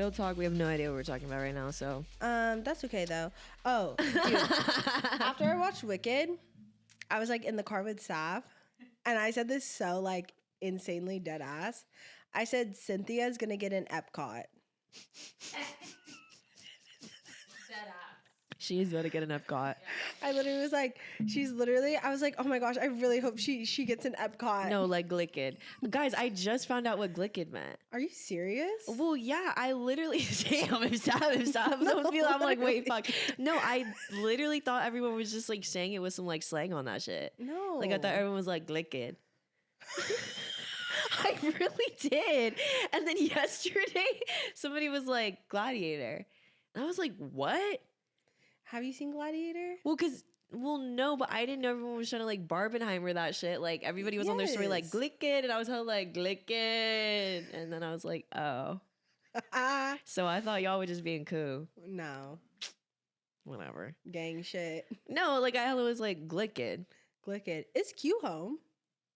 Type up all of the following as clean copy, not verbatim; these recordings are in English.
real talk, we have no idea what we're talking about right now. So that's okay though. Oh, dude, after I watched Wicked, I was like in the car with Sav, and I said this so like insanely dead ass. I said Cynthia's gonna get an Epcot. she is about to get an Epcot. I literally was like, I was like, oh my gosh, I really hope she gets an Epcot. No, like Glicked. Guys, I just found out what Glicked meant. Are you serious? Well, yeah, I literally, damn, if Sav don't feel, I'm like, wait, fuck. No, I literally thought everyone was just like saying it with some like slang on that shit. No. Like I thought everyone was like Glicked. I really did. And then yesterday, somebody was like Gladiator. And I was like, what? Have you seen Gladiator? Well, no, but I didn't know everyone was trying to like Barbenheimer that shit. Like everybody was on their story like Glicked, and I was hella like Glicked. And then I was like, oh. So I thought y'all were just being cool. No. Whatever. Gang shit. No, like I hella was like Glicked. Glicked. Is Q home?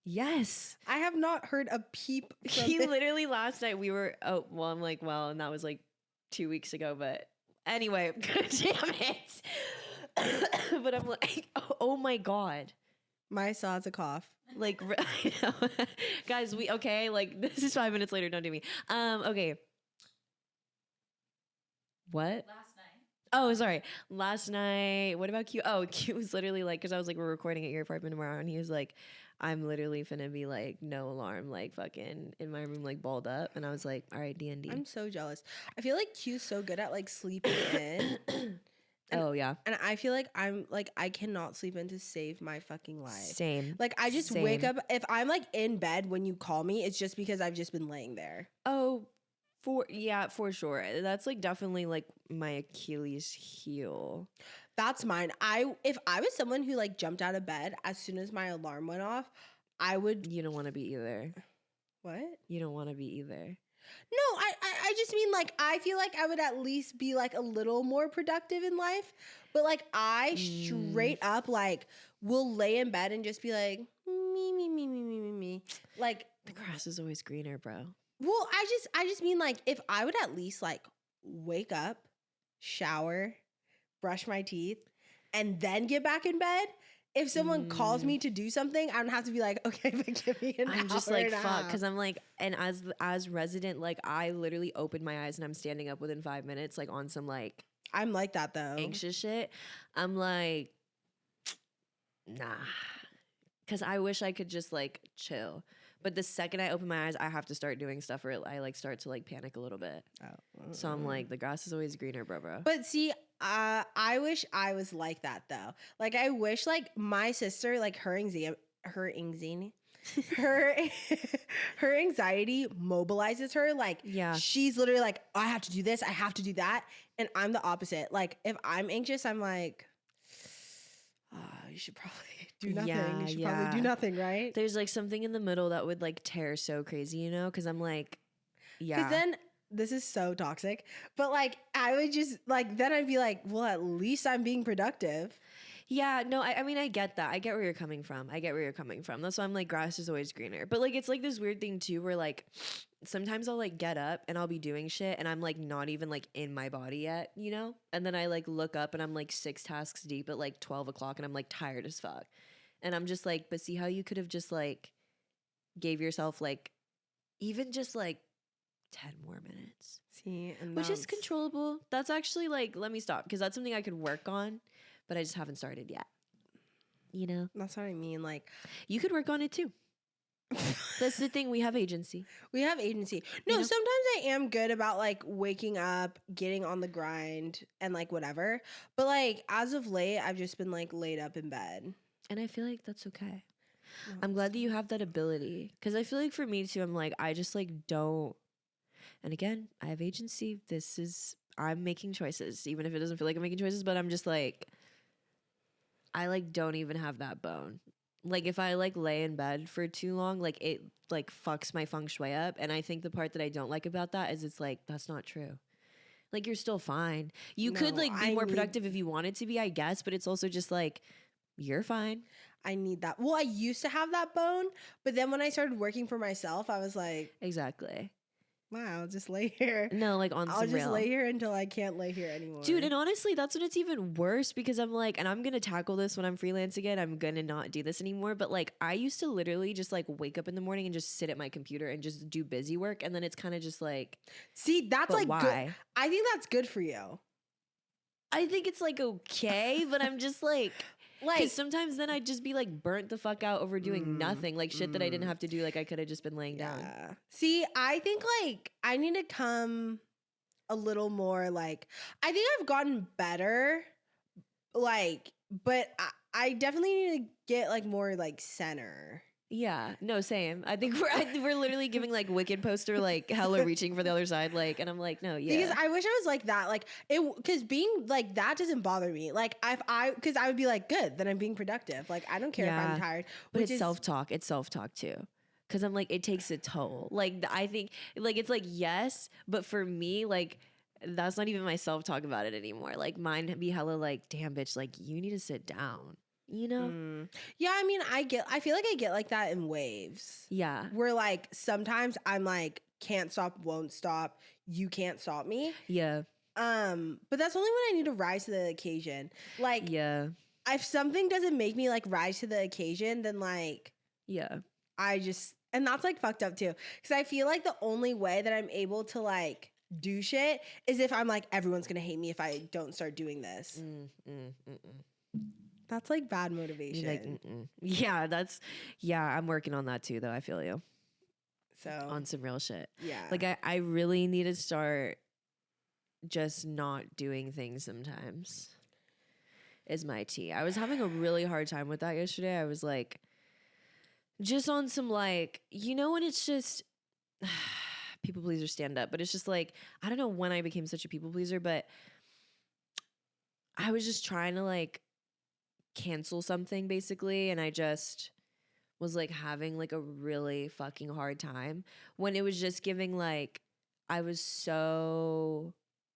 Yes. I have not heard a peep from He it. literally last night I'm like, well, and that was like 2 weeks ago, but anyway, damn it. But I'm like, oh my God. My saw has a cough. Like, I know. Guys, like this is 5 minutes later. Don't do me. Okay. What? Last night. Oh, sorry. Last night. What about Q? Oh, Q was literally like, because I was like, we're recording at your apartment tomorrow, and he was like, I'm literally finna be like, no alarm, like fucking in my room, like balled up, and I was like, all right, D&D. I'm so jealous. I feel like Q's so good at like sleeping in. Oh yeah. And I feel like I'm like, I cannot sleep in to save my fucking life. Same. Like I just Same. wake up. If I'm like in bed when you call me, it's just because I've just been laying there. Oh, for sure. That's like definitely like my Achilles heel. That's mine. If I was someone who like jumped out of bed as soon as my alarm went off, I would. You don't want to be either. What? You don't want to be either. No, I just mean like I feel like I would at least be like a little more productive in life. But like I straight up like will lay in bed and just be like me. Like The grass is always greener, bro. well, I just mean like if I would at least like wake up, shower, brush my teeth, and then get back in bed. If someone calls me to do something, I don't have to be like, okay, but give me an hour. I'm just like, fuck, because I'm like, and as resident, like I literally open my eyes and I'm standing up within 5 minutes, like on some like I'm like that though. anxious shit. I'm like, nah, because I wish I could just like chill. But the second I open my eyes, I have to start doing stuff, or I like start to like panic a little bit. So I'm like, the grass is always greener, bro. But see, I wish I was like that though. Like I wish like my sister, like her anxiety mobilizes her. Like Yeah. she's literally like, I have to do this, I have to do that. And I'm the opposite. Like if I'm anxious, I'm like, you should probably do nothing. Yeah, you should probably do nothing, right? There's like something in the middle that would like tear so crazy, you know? Because I'm like, yeah. Because then this is so toxic, but like I would just like then I'd be like, well, at least I'm being productive. Yeah, no, I mean, I get that. I get where you're coming from. That's why I'm like, grass is always greener. But like, it's like this weird thing too, where like sometimes I'll like get up and I'll be doing shit and I'm like not even like in my body yet, you know? And then I like look up and I'm like 6 tasks deep at like 12 o'clock and I'm like tired as fuck. And I'm just like, but see how you could have just like gave yourself like even just like 10 more minutes. See, and which is controllable. That's actually like, let me stop, because that's something I could work on, but I just haven't started yet. You know? That's what I mean. Like, you could work on it too. That's the thing. We have agency. We have agency. No, You know? sometimes I am good about like waking up, getting on the grind, and like whatever. But like as of late, I've just been like laid up in bed. And I feel like that's okay. No, I'm glad that you have that ability, because I feel like for me too, I'm like, I just like don't. And again, I have agency. I'm making choices, even if it doesn't feel like I'm making choices, but I'm just like, I like don't even have that bone. Like if I like lay in bed for too long, like it like fucks my feng shui up. And I think the part that I don't like about that is it's like, that's not true. Like you're still fine. You could No, like be more productive if you wanted to be, I guess, but it's also just like, you're fine. I need that. Well, I used to have that bone, but then when I started working for myself, I was like, Exactly. Wow, I'll just lay here. No, like on I'll some just real. lay here until I can't lay here anymore. Dude, and honestly, that's when it's even worse because I'm like, and I'm gonna tackle this when I'm freelance again. I'm gonna not do this anymore. But like, I used to literally just like wake up in the morning and just sit at my computer and just do busy work. And then it's kind of just like, see, that's but like good. why? I think that's good for you. I think it's like okay, but I'm just like, because sometimes then I'd just be like burnt the fuck out over doing nothing, like shit that I didn't have to do. Like I could have just been laying down. See, I think like I need to come a little more like, I think I've gotten better, like, but I definitely need to get like more like center. Yeah, no, same. I think we're literally giving like Wicked poster like hella reaching for the other side, like, and I'm like, no, yeah, because I wish I was like that, like it, because being like that doesn't bother me. Like because I would be like, good, then I'm being productive. Like I don't care if I'm tired. But it's self-talk. It's self-talk too. Cause I'm like, it takes a toll. Like I think like it's like yes, but for me, like that's not even my self-talk about it anymore. Like mine be hella like, damn bitch, like you need to sit down. You know? Yeah, I mean, I feel like I get like that in waves. Yeah. Where like sometimes I'm like, can't stop, won't stop. You can't stop me. Yeah. But that's only when I need to rise to the occasion. Like, yeah. If something doesn't make me like rise to the occasion, then like, yeah, I just, and that's like fucked up too. Cause I feel like the only way that I'm able to like do shit is if I'm like, everyone's gonna hate me if I don't start doing this. That's like bad motivation. Like, yeah, I'm working on that too, though. I feel you. So on some real shit. Yeah. Like I really need to start just not doing things sometimes is my tea. I was having a really hard time with that yesterday. I was like, just on some like, you know, when it's just people pleaser stand up, but it's just like, I don't know when I became such a people pleaser, but I was just trying to like cancel something basically, and I just was like having like a really fucking hard time when it was just giving like I was so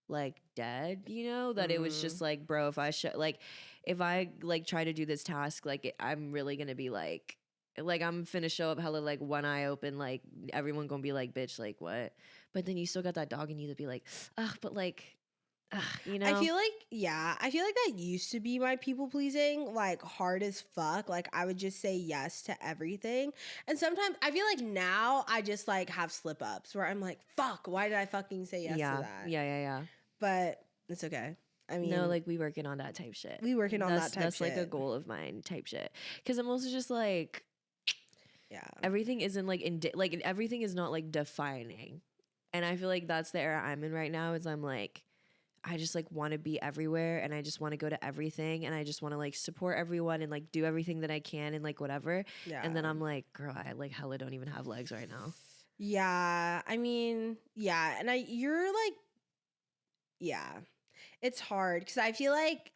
like dead, you know, that it was just like, bro, if I like try to do this task, like I'm really gonna be like I'm finna show up hella like one eye open, like everyone gonna be like, bitch, like what? But then you still got that dog in you to be like, ugh, but like you know, I feel like that used to be my people pleasing, like hard as fuck. Like I would just say yes to everything. And sometimes I feel like now I just like have slip ups where I'm like, fuck, why did I fucking say yes to that? Yeah. But it's okay. I mean, no, like we working on that type shit. That's like a goal of mine type shit. Cause I'm also just like, yeah, everything isn't like like everything is not like defining. And I feel like that's the era I'm in right now is I'm like, I just like want to be everywhere and I just want to go to everything and I just want to like support everyone and like do everything that I can and like whatever. Yeah. And then I'm like, girl, I like hella don't even have legs right now. Yeah. I mean, yeah. And you're like, yeah, it's hard because I feel like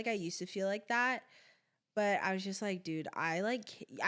I used to feel like that. But I was just like, dude, I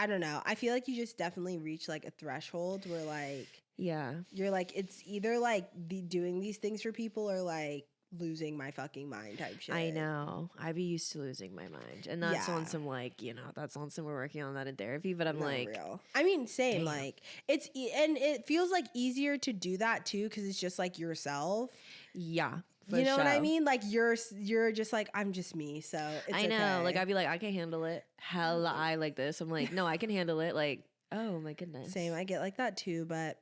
don't know. I feel like you just definitely reach like a threshold where like, yeah, you're like, it's either like doing these things for people or like losing my fucking mind type shit. I know. I be used to losing my mind. And that's on some like, you know, that's on some we're working on that in therapy. But I'm like, real. I mean, same. Damn. Like it's and it feels like easier to do that too because it's just like yourself. Yeah. You know what I mean? Like you're just like, I'm just me. So it's I know. Okay. Like I'd be like, I can handle it. Hella I like this. I'm like, no, I can handle it. Like, oh my goodness. Same. I get like that too, but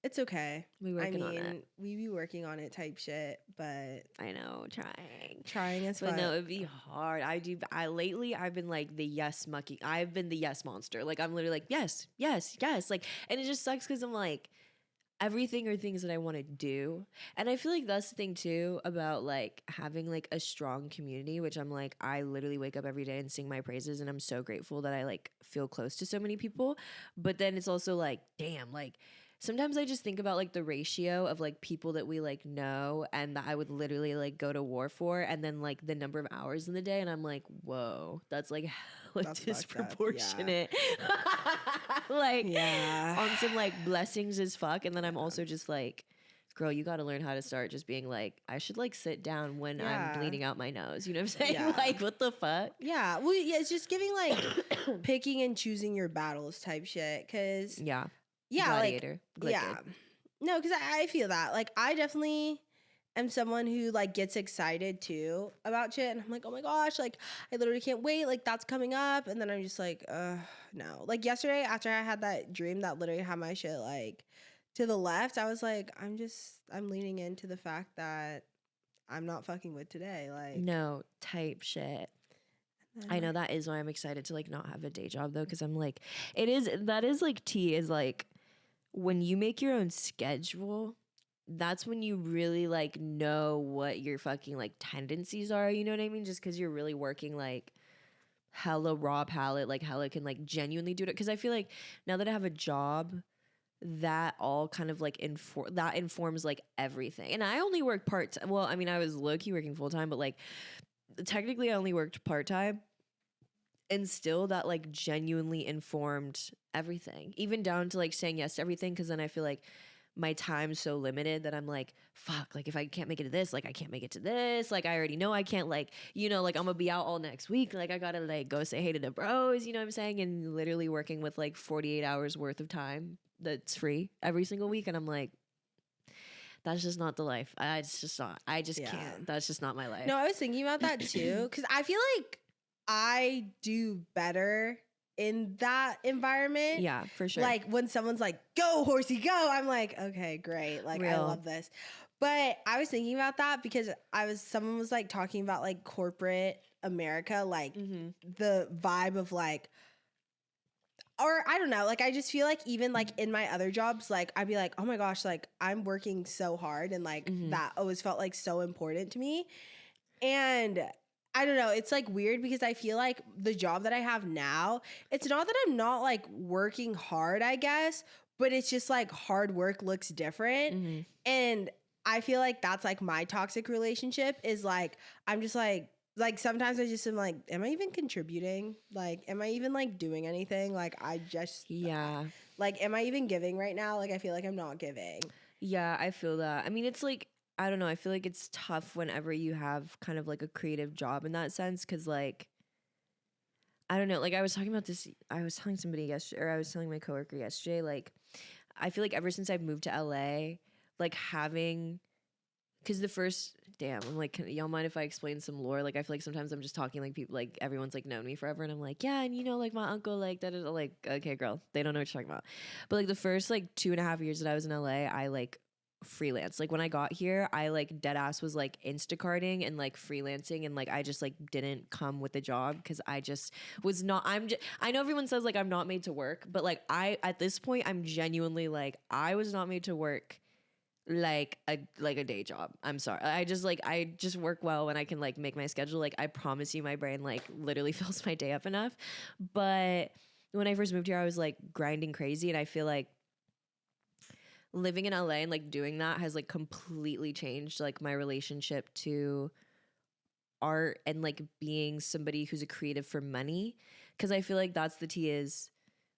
it's okay. We working on it. We be working on it type shit, but I know, trying is fun. But no, it'd be hard. Lately I've been like the yes monkey. I've been the yes monster. Like I'm literally like, yes. Like, and it just sucks because I'm like, everything are things that I want to do. And I feel like that's the thing too about like having like a strong community, which I'm like, I literally wake up every day and sing my praises and I'm so grateful that I like feel close to so many people. But then it's also like, damn, like sometimes I just think about like the ratio of like people that we like know and that I would literally like go to war for and then like the number of hours in the day and I'm like, whoa, that's like hella disproportionate. Yeah. Like on some like blessings as fuck. And then I'm also just like, girl, you got to learn how to start just being like, I should like sit down when I'm bleeding out my nose. You know what I'm saying? Yeah. Like, what the fuck? Yeah. Well, yeah, it's just giving like picking and choosing your battles type shit. Cause yeah, Gladiator. Like, yeah. No, because I feel that. Like, I definitely am someone who, like, gets excited, too, about shit. And I'm like, oh, my gosh, like, I literally can't wait. Like, that's coming up. And then I'm just like, no. Like, yesterday, after I had that dream that literally had my shit, like, to the left, I was like, I'm leaning into the fact that I'm not fucking with today. Like, No, type shit. I know that is why I'm excited to like not have a day job though, because I'm like, that is like tea is like when you make your own schedule, that's when you really like know what your fucking like tendencies are, you know what I mean? Just because you're really working like hella raw palette, like hella can like genuinely do it. Because I feel like now that I have a job, that all kind of like that informs like everything. And I only work part time. Well, I mean, I was low key working full time, but like technically I only worked part time. And still that like genuinely informed everything, even down to like saying yes to everything. Cause then I feel like my time's so limited that I'm like, fuck, like if I can't make it to this, like I can't make it to this. Like I already know I can't like, you know, like I'm gonna be out all next week. Like I gotta like go say hey to the bros, you know what I'm saying? And literally working with like 48 hours worth of time that's free every single week. And I'm like, that's just not the life. It's just not, I just can't. That's just not my life. No, I was thinking about that too. Cause I feel like I do better in that environment. Yeah, for sure. Like when someone's like, go horsey, go. I'm like, okay, great. Like I love this. But I was thinking about that because someone was like talking about like corporate America, like the vibe of like, or I don't know, like I just feel like even like in my other jobs, like I'd be like, oh my gosh, like I'm working so hard and like that always felt like so important to me. And I don't know, it's like weird because I feel like the job that I have now, it's not that I'm not like working hard, I guess, but it's just like hard work looks different. And I feel like that's like my toxic relationship is like, I'm just like sometimes I just am like, am I even contributing? Like, am I even like doing anything? Like, I just, like, am I even giving right now? Like, I feel like I'm not giving. Yeah, I feel that. I mean, it's like, I don't know. I feel like it's tough whenever you have kind of like a creative job in that sense. Cause like, I don't know. Like I was talking about this, I was telling somebody yesterday, or I was telling my coworker yesterday, like, I feel like ever since I've moved to LA, like having, cause I'm like, y'all mind if I explain some lore? Like, I feel like sometimes I'm just talking like people, like everyone's like known me forever. And I'm like, yeah. And you know, like my uncle, like that, like, okay, girl, they don't know what you're talking about. But like the first like 2.5 years that I was in LA, I like freelance. Like when I got here, I like dead ass was like Instacarting and like freelancing, and like I just like didn't come with the job because I just was not. I know everyone says like I'm not made to work, but like at this point I'm genuinely like I was not made to work like a day job. I'm sorry. I just work well when I can like make my schedule. Like I promise you my brain like literally fills my day up enough. But when I first moved here I was like grinding crazy, and I feel like living in LA and like doing that has like completely changed like my relationship to art and like being somebody who's a creative for money. Cause I feel like that's the tea is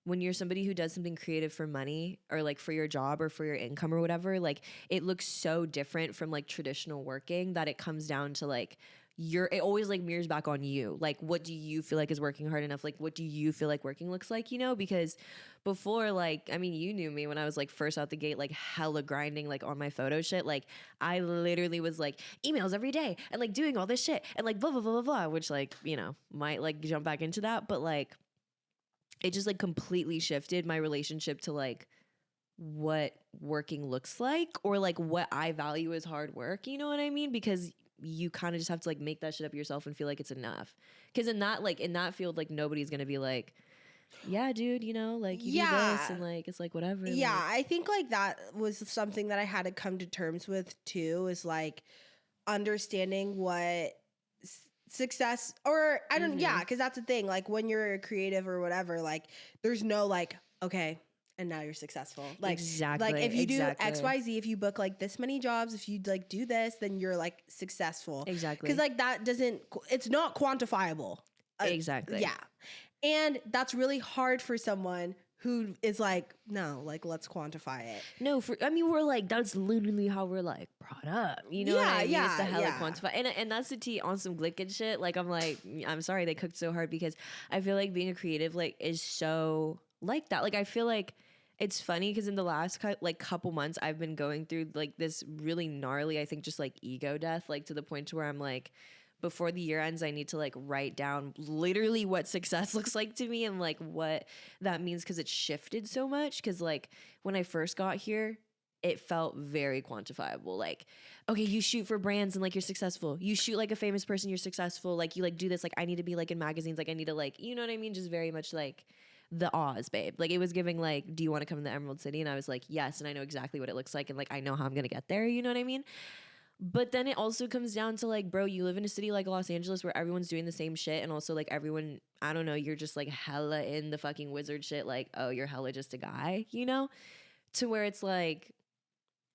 when you're somebody who does something creative for money or like for your job or for your income or whatever, like it looks so different from like traditional working that it comes down to like it always like mirrors back on you. Like, what do you feel like is working hard enough? Like, what do you feel like working looks like, you know? Because before, like, I mean, you knew me when I was like first out the gate, like hella grinding, like on my photo shit. Like, I literally was like emails every day and like doing all this shit and like blah, blah, blah, blah, blah, which like, you know, might like jump back into that. But like, it just like completely shifted my relationship to like what working looks like or like what I value as hard work. You know what I mean? Because you kind of just have to like make that shit up yourself and feel like it's enough. Because in that field, like nobody's gonna be like, yeah, dude, you know, like you do this and like it's like whatever. Yeah, like, I think like that was something that I had to come to terms with too, is like understanding what success, or I don't, yeah, because that's the thing. Like when you're a creative or whatever, like there's no like, okay, and now you're successful. Like, exactly. Like if you do XYZ, if you book like this many jobs, if you like do this, then you're like successful. Exactly. Because like that it's not quantifiable. Exactly. Yeah. And that's really hard for someone who is like, no, like let's quantify it. No, I mean we're like that's literally how we're like brought up. You know what I mean? It's to hella quantify, and that's the tea on some glick and shit. Like I'm like, I'm sorry they cooked so hard because I feel like being a creative like is so like that. Like I feel like It's funny because in the last like couple months, I've been going through like this really gnarly, I think, just like ego death, like to the point to where I'm like, before the year ends, I need to like write down literally what success looks like to me and like what that means because it's shifted so much. Because like when I first got here, it felt very quantifiable. Like, okay, you shoot for brands and like you're successful. You shoot like a famous person, you're successful. Like you like do this. Like I need to be like in magazines. Like I need to like, you know what I mean? Just very much like the Oz, babe. Like it was giving like, do you want to come to the Emerald City? And I was like, yes. And I know exactly what it looks like. And like, I know how I'm going to get there. You know what I mean? But then it also comes down to like, bro, you live in a city like Los Angeles where everyone's doing the same shit. And also like everyone, I don't know, you're just like hella in the fucking wizard shit. Like, oh, you're hella just a guy, you know? To where it's like,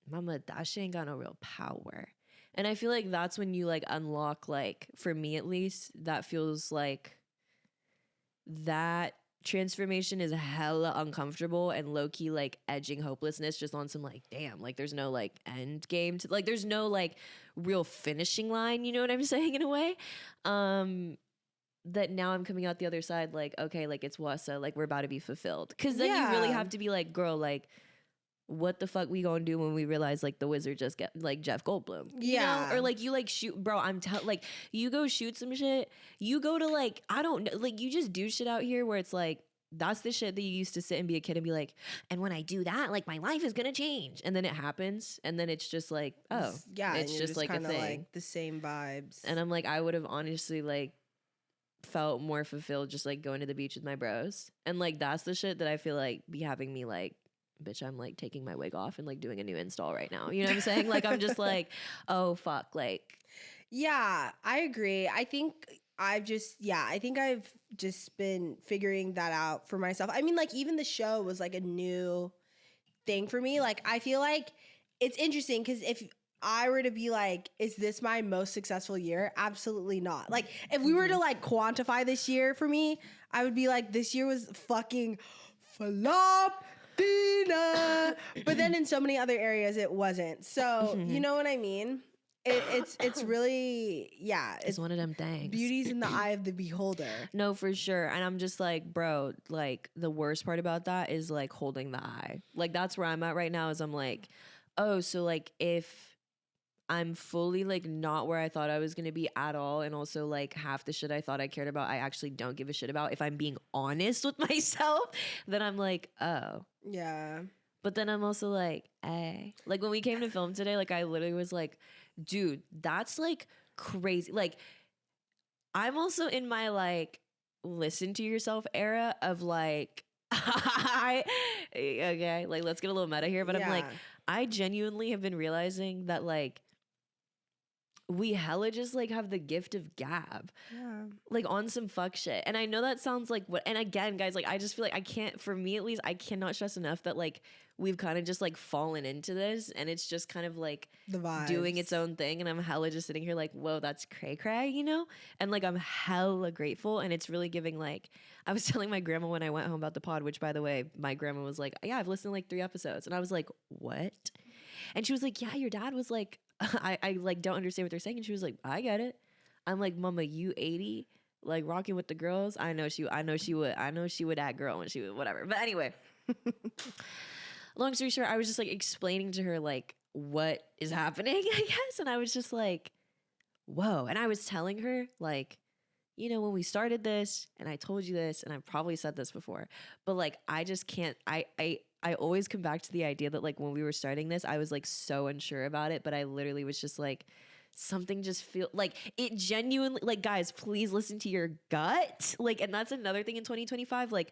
mama, that shit ain't got no real power. And I feel like that's when you like unlock, like, for me at least, that feels like that transformation is hella uncomfortable and low-key like edging hopelessness just on some like, damn, like there's no like end game to like, there's no like real finishing line, you know what I'm saying, in a way. That now I'm coming out the other side like, okay, like it's wassa, like we're about to be fulfilled. Cause then you really have to be like, girl, like what the fuck we gonna do when we realize like the wizard just get like Jeff Goldblum, you know? Or like you like shoot, bro, like you go shoot some shit, you go to like, I don't know, like you just do shit out here where it's like, that's the shit that you used to sit and be a kid and be like, and when I do that, like my life is gonna change. And then it happens and then it's just like, oh yeah, it's just like a thing. Like the same vibes. And I'm like, I would have honestly like felt more fulfilled just like going to the beach with my bros. And like that's the shit that I feel like be having me like, bitch, I'm like taking my wig off and like doing a new install right now. You know what I'm saying? Like I'm just like, oh fuck, like. Yeah, I agree. I think I've just been figuring that out for myself. I mean, like even the show was like a new thing for me. Like I feel like it's interesting because if I were to be like, is this my most successful year? Absolutely not. Like if we were to like quantify this year for me, I would be like, this year was fucking flop. But then in so many other areas it wasn't. So you know what I mean? It's really, yeah. It's one of them things. Beauty's in the eye of the beholder. No, for sure. And I'm just like, bro, like the worst part about that is like holding the eye. Like that's where I'm at right now is I'm like, oh, so like if I'm fully like not where I thought I was gonna be at all. And also like half the shit I thought I cared about, I actually don't give a shit about. If I'm being honest with myself, then I'm like, oh. Yeah. But then I'm also like, eh. Like when we came to film today, like I literally was like, dude, that's like crazy. Like I'm also in my like listen to yourself era of like, okay, like let's get a little meta here. But I'm like, I genuinely have been realizing that like, we hella just like have the gift of gab, like on some fuck shit. And I know that sounds like what, and again, guys, like I just feel like I can't, for me at least, I cannot stress enough that like we've kind of just like fallen into this and it's just kind of like the vibes doing its own thing. And I'm hella just sitting here like, whoa, that's cray cray, you know? And like I'm hella grateful. And it's really giving like, I was telling my grandma when I went home about the pod, which by the way, my grandma was like, yeah, I've listened to like 3 episodes. And I was like, what? And she was like, yeah, your dad was like, I like don't understand what they're saying. And she was like, I get it. I'm like, mama, you 80, like rocking with the girls. I know she would act girl when she would, whatever. But anyway, long story short, I was just like explaining to her like what is happening, I guess. And I was just like, whoa. And I was telling her like, you know, when we started this and I told you this and I've probably said this before, but like, I just can't, I always come back to the idea that like when we were starting this, I was like so unsure about it, but I literally was just like, something just feel like it genuinely, like guys, please listen to your gut. Like, and that's another thing in 2025. Like,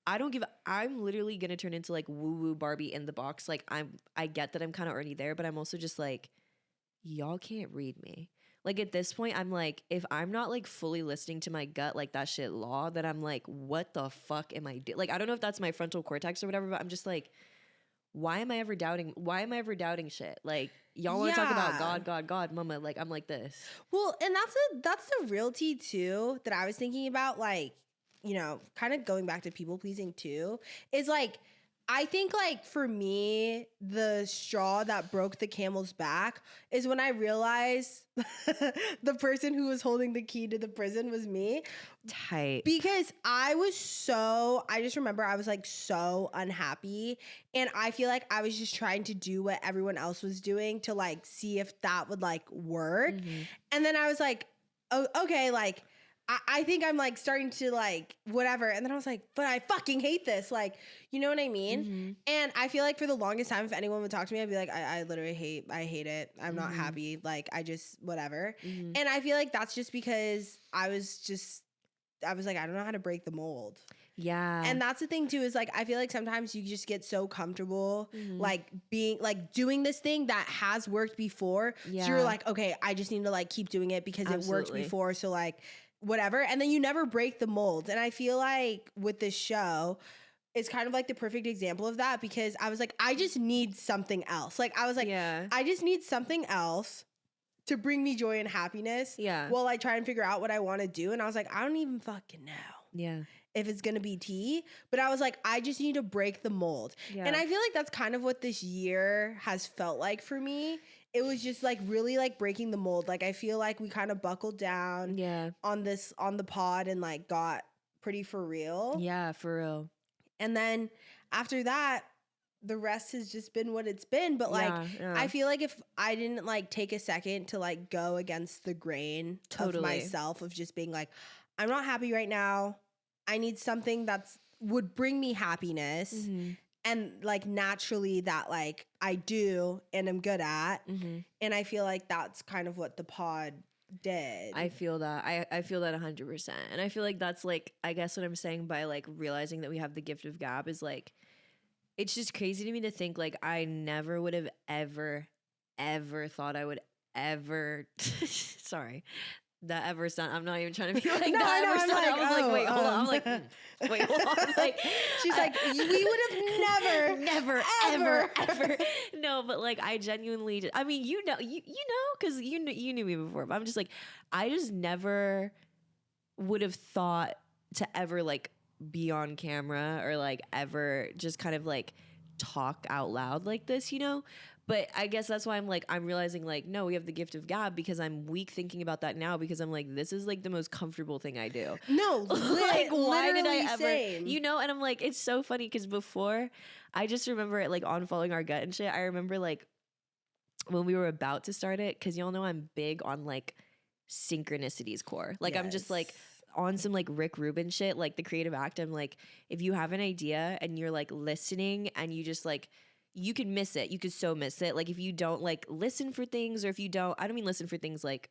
I'm literally going to turn into like woo woo Barbie in the box. Like I get that I'm kind of already there, but I'm also just like, y'all can't read me. Like at this point, I'm like, if I'm not like fully listening to my gut, like that shit law, that I'm like, what the fuck am I doing? Like, I don't know if that's my frontal cortex or whatever, but I'm just like, why am I ever doubting shit? Like y'all want to talk about God, mama. Like I'm like this. Well, and that's the realty too that I was thinking about. Like, you know, kind of going back to people pleasing too, is like, I think like for me, the straw that broke the camel's back is when I realized the person who was holding the key to the prison was me. Tight. Because I just remember I was like so unhappy, and I feel like I was just trying to do what everyone else was doing to like see if that would like work. Mm-hmm. And then I was like, oh, okay, like I think I'm like starting to like whatever. And then I was like, but I fucking hate this. Like, you know what I mean? Mm-hmm. And I feel like for the longest time, if anyone would talk to me, I'd be like, I literally hate it. I'm not happy. Like, I just, whatever. Mm-hmm. And I feel like that's just because I was like, I don't know how to break the mold. Yeah. And that's the thing too, is like, I feel like sometimes you just get so comfortable, Mm-hmm. like being like doing this thing that has worked before. Yeah. So you're like, okay, I just need to like keep doing it because it worked Absolutely. before. So like whatever. And then you never break the mold. And I feel like with this show, it's kind of like the perfect example of that, because I was like, I just need something else. Like I was like, yeah. I just need something else to bring me joy and happiness Yeah. while I try and figure out what I want to do. And I was like, I don't even fucking know Yeah. if it's going to be tea, but I was like, I just need to break the mold. Yeah. And I feel like that's kind of what this year has felt like for me. It was just like really like breaking the mold. Like I feel like we kind of buckled down Yeah. on the pod and like got pretty for real. Yeah, for real. And then after that, the rest has just been what it's been. But like, yeah. I feel like if I didn't like take a second to like go against the grain of Totally. myself, of just being like, I'm not happy right now. I need something would bring me happiness. Mm-hmm. And like naturally that like I do and am good at. Mm-hmm. And I feel like that's kind of what the pod did. I feel that. I feel that 100%. And I feel like that's like, I guess what I'm saying by like realizing that we have the gift of gab is like, it's just crazy to me to think like I never would have ever thought I would ever, sorry, that ever sound. I'm not even trying to be like No, that I know, ever I'm sound. like, I was like, wait, hold on. I'm like, oh, wait, hold on. Like, she's like, we would have never, ever. ever. No, but like I genuinely, I mean, you know, because you knew me before. But I'm just like, I just never would have thought to ever like be on camera or like ever just kind of like talk out loud like this, you know? But I guess that's why I'm realizing like, no, we have the gift of gab, because I'm weak thinking about that now, because I'm like, this is like the most comfortable thing I do. No, Like, why did I ever, same. you know? And I'm like, it's so funny because before, I just remember it like on following our gut and shit. I remember like when we were about to start it, because y'all know I'm big on like synchronicities core. Like I'm just like on some like Rick Rubin shit, like the creative act. I'm like, if you have an idea and you're like listening and you just like, you could miss it. You could so miss it. Like if you don't like listen for things, or if you don't, I don't mean listen for things like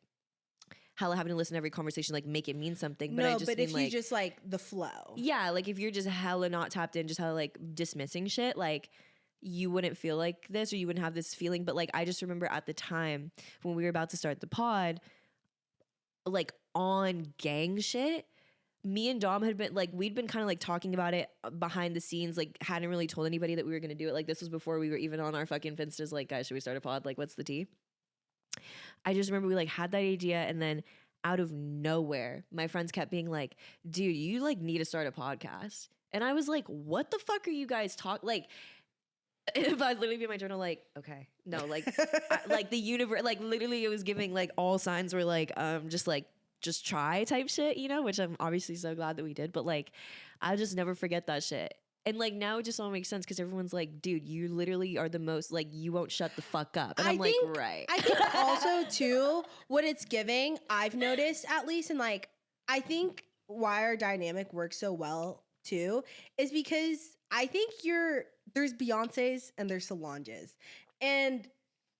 hella having to listen to every conversation, like make it mean something. But no, I just but mean if like, you just like the flow. yeah, like if you're just hella not tapped in, just hella like dismissing shit, like you wouldn't feel like this, or you wouldn't have this feeling. But like I just remember at the time when we were about to start the pod, like on gang shit, me and Dom had been like, we'd been kind of like talking about it behind the scenes, like hadn't really told anybody that we were going to do it. Like this was before we were even on our fucking Finstas, like, guys, should we start a pod? Like, what's the tea? I just remember we like had that idea, and then out of nowhere, my friends kept being like, dude, you like need to start a podcast. And I was like, what the fuck are you guys like, if I'd literally be in my journal, like, okay, no, like, like the universe, like literally it was giving like all signs were like, just try type shit, you know, which I'm obviously so glad that we did. But like, I'll just never forget that shit. And like now it just all makes sense, because everyone's like, dude, you literally are the most, like, you won't shut the fuck up. And I'm like, right. I think also too, what it's giving, I've noticed at least, and like, I think why our dynamic works so well too, is because I think there's Beyonce's and there's Solange's. And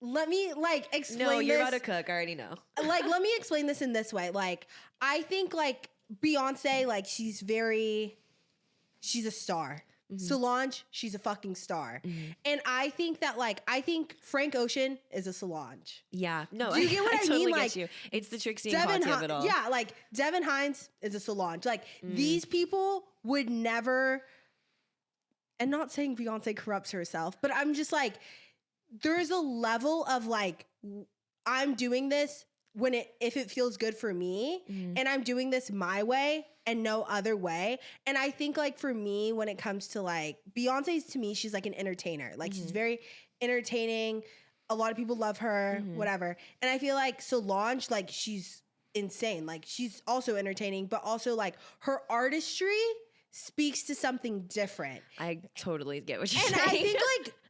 let me like explain No, you're this. about to cook. I already know. Like, let me explain this in this way. Like, I think like Beyonce, like she's a star. Mm-hmm. Solange, she's a fucking star. Mm-hmm. And I think that like, I think Frank Ocean is a Solange. Yeah. No, do you get what I totally mean? Get Like, you. It's the Trixie and Katya of it all. Yeah, like Devin Hines is a Solange. Like these people would never, and not saying Beyonce corrupts herself, but I'm just like, there's a level of like, I'm doing this if it feels good for me, and I'm doing this my way, and no other way. And I think like for me, when it comes to like Beyonce's, to me, she's like an entertainer. Like she's very entertaining. A lot of people love her, whatever. And I feel like Solange, like she's insane. Like she's also entertaining, but also like her artistry speaks to something different. I totally get what you're And saying. I think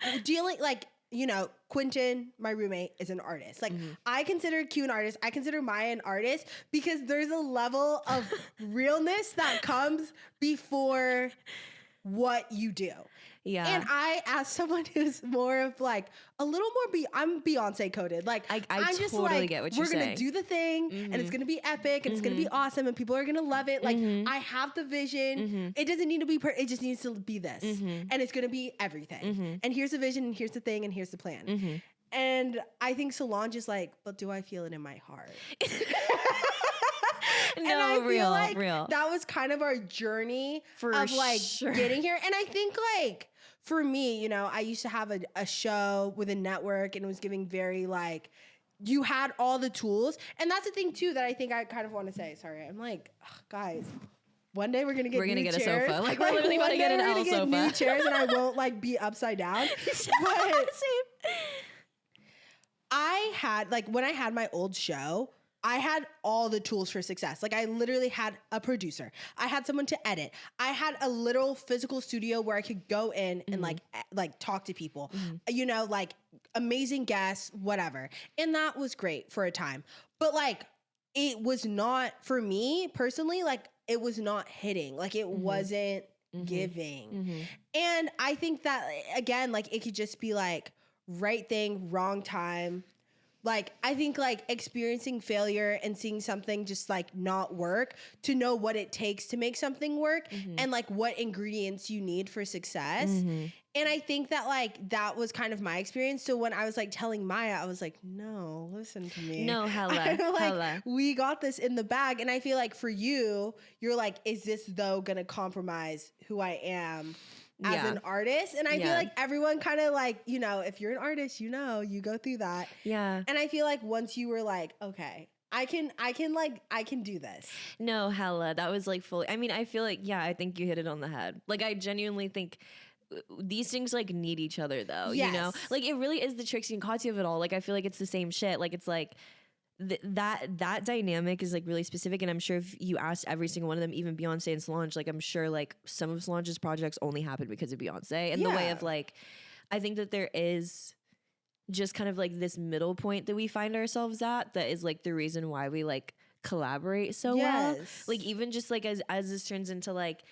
like dealing like, you know, Quentin, my roommate, is an artist. Like I consider Q an artist. I consider Maya an artist because there's a level of realness that comes before what you do. Yeah. And I, as someone who's more of like a little more, I'm Beyonce coded. Like I I'm totally just like, get what you're we're gonna saying. do the thing, and it's gonna be epic, and it's gonna be awesome, and people are gonna love it. Like I have the vision. It doesn't need to be. It just needs to be this, and it's gonna be everything. And here's the vision, and here's the thing, and here's the plan. And I think Solange is like, but do I feel it in my heart? No, and I feel real, like real. that was kind of our journey For of like sure. getting here. And I think like for me, you know, I used to have a show with a network, and it was giving very like, you had all the tools. And that's the thing too that I think I kind of want to say. Sorry, I'm like, ugh, guys. One day we're gonna get new a chairs. sofa. Like we're literally about to get an L sofa. New chairs, and I won't like be upside down. But I had like when I had my old show, I had all the tools for success. Like I literally had a producer. I had someone to edit. I had a literal physical studio where I could go in and like talk to people. You know, like amazing guests, whatever. And that was great for a time. But like it was not for me personally, like it was not hitting. Like it wasn't giving. And I think that again, like it could just be like right thing, wrong time. Like, I think like experiencing failure and seeing something just like not work to know what it takes to make something work and like what ingredients you need for success. And I think that like that was kind of my experience. So when I was like telling Maya, I was like, no, listen to me. No, hella, like, hella. We got this in the bag. And I feel like for you, you're like, is this though gonna compromise who I am as an artist? And I feel like everyone kind of like, you know, if you're an artist, you know, you go through that. Yeah. And I feel like once you were like, okay, I can do this. No, hella. That was like fully, I mean, I feel like, yeah, I think you hit it on the head. Like I genuinely think these things like need each other though, you know? Like it really is the Trixie and Katya of it all. Like I feel like it's the same shit. Like it's like, that dynamic is like really specific, and I'm sure if you asked every single one of them, even Beyonce and Solange, like I'm sure like some of Solange's projects only happened because of Beyonce, and the way of like, I think that there is just kind of like this middle point that we find ourselves at that is like the reason why we like collaborate so well. Like even just like as this turns into like,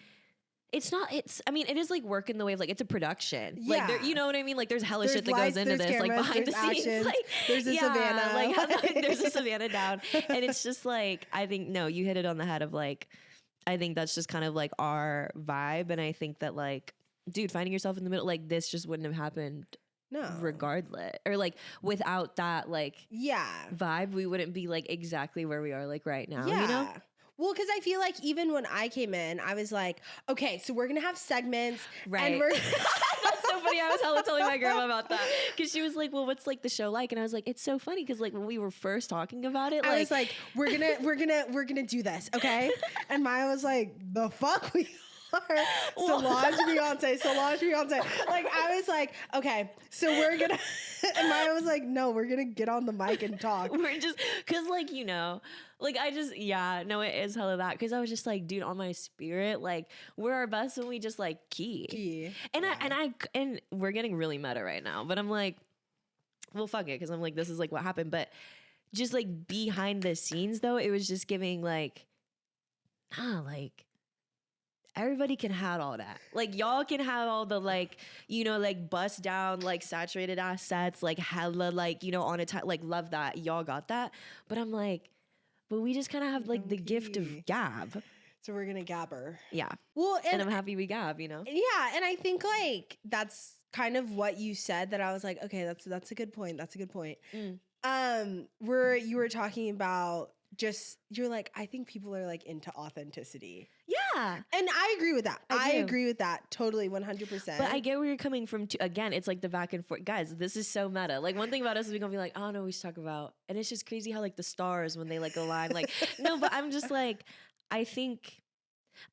I mean, it is like work in the way of like, it's a production. Like, there, you know what I mean? Like, there's hella shit that goes into this, cameras, like behind the actions, scenes. Like, there's a Savannah. Like, there's a Savannah down. And it's just like, I think, no, you hit it on the head of like, I think that's just kind of like our vibe. And I think that like, dude, finding yourself in the middle, like this just wouldn't have happened regardless. Or like without that, like, vibe, we wouldn't be like exactly where we are like right now, you know? Well, because I feel like even when I came in, I was like, okay, so we're going to have segments. Right. And we're That's so funny. I was hella telling my grandma about that. Because she was like, well, what's like the show like? And I was like, it's so funny. Because like when we were first talking about it, I was like, we're gonna do this, okay? And Maya was like, the fuck we are. Solange Beyonce. Like I was like, okay, so we're gonna and Maya was like, no, we're gonna get on the mic and talk. We're just because like, you know, like I just no, it is hella that. Because I was just like, dude, on my spirit, like we're our best when we just like key. And we're getting really meta right now, but I'm like, well, fuck it, because I'm like, this is like what happened. But just like behind the scenes though, it was just giving like like everybody can have all that. Like y'all can have all the like, you know, like bust down, like saturated ass sets, like hella, like, you know, on a time, like love that. Y'all got that. But I'm like, but we just kind of have like the gift of gab. So we're gonna gabber. Yeah. Well, and I'm happy we gab, you know? Yeah. And I think like that's kind of what you said that I was like, okay, that's a good point. That's a good point. Where you were talking about just, you're like, I think people are like into authenticity. Yeah. And I agree with that. I agree with that totally 100%. But I get where you're coming from too. Again, it's like the back and forth. Guys, this is so meta. Like one thing about us is we're gonna be like, I don't know what we should talk about. And it's just crazy how like the stars when they like align, like, no, but I'm just like, I think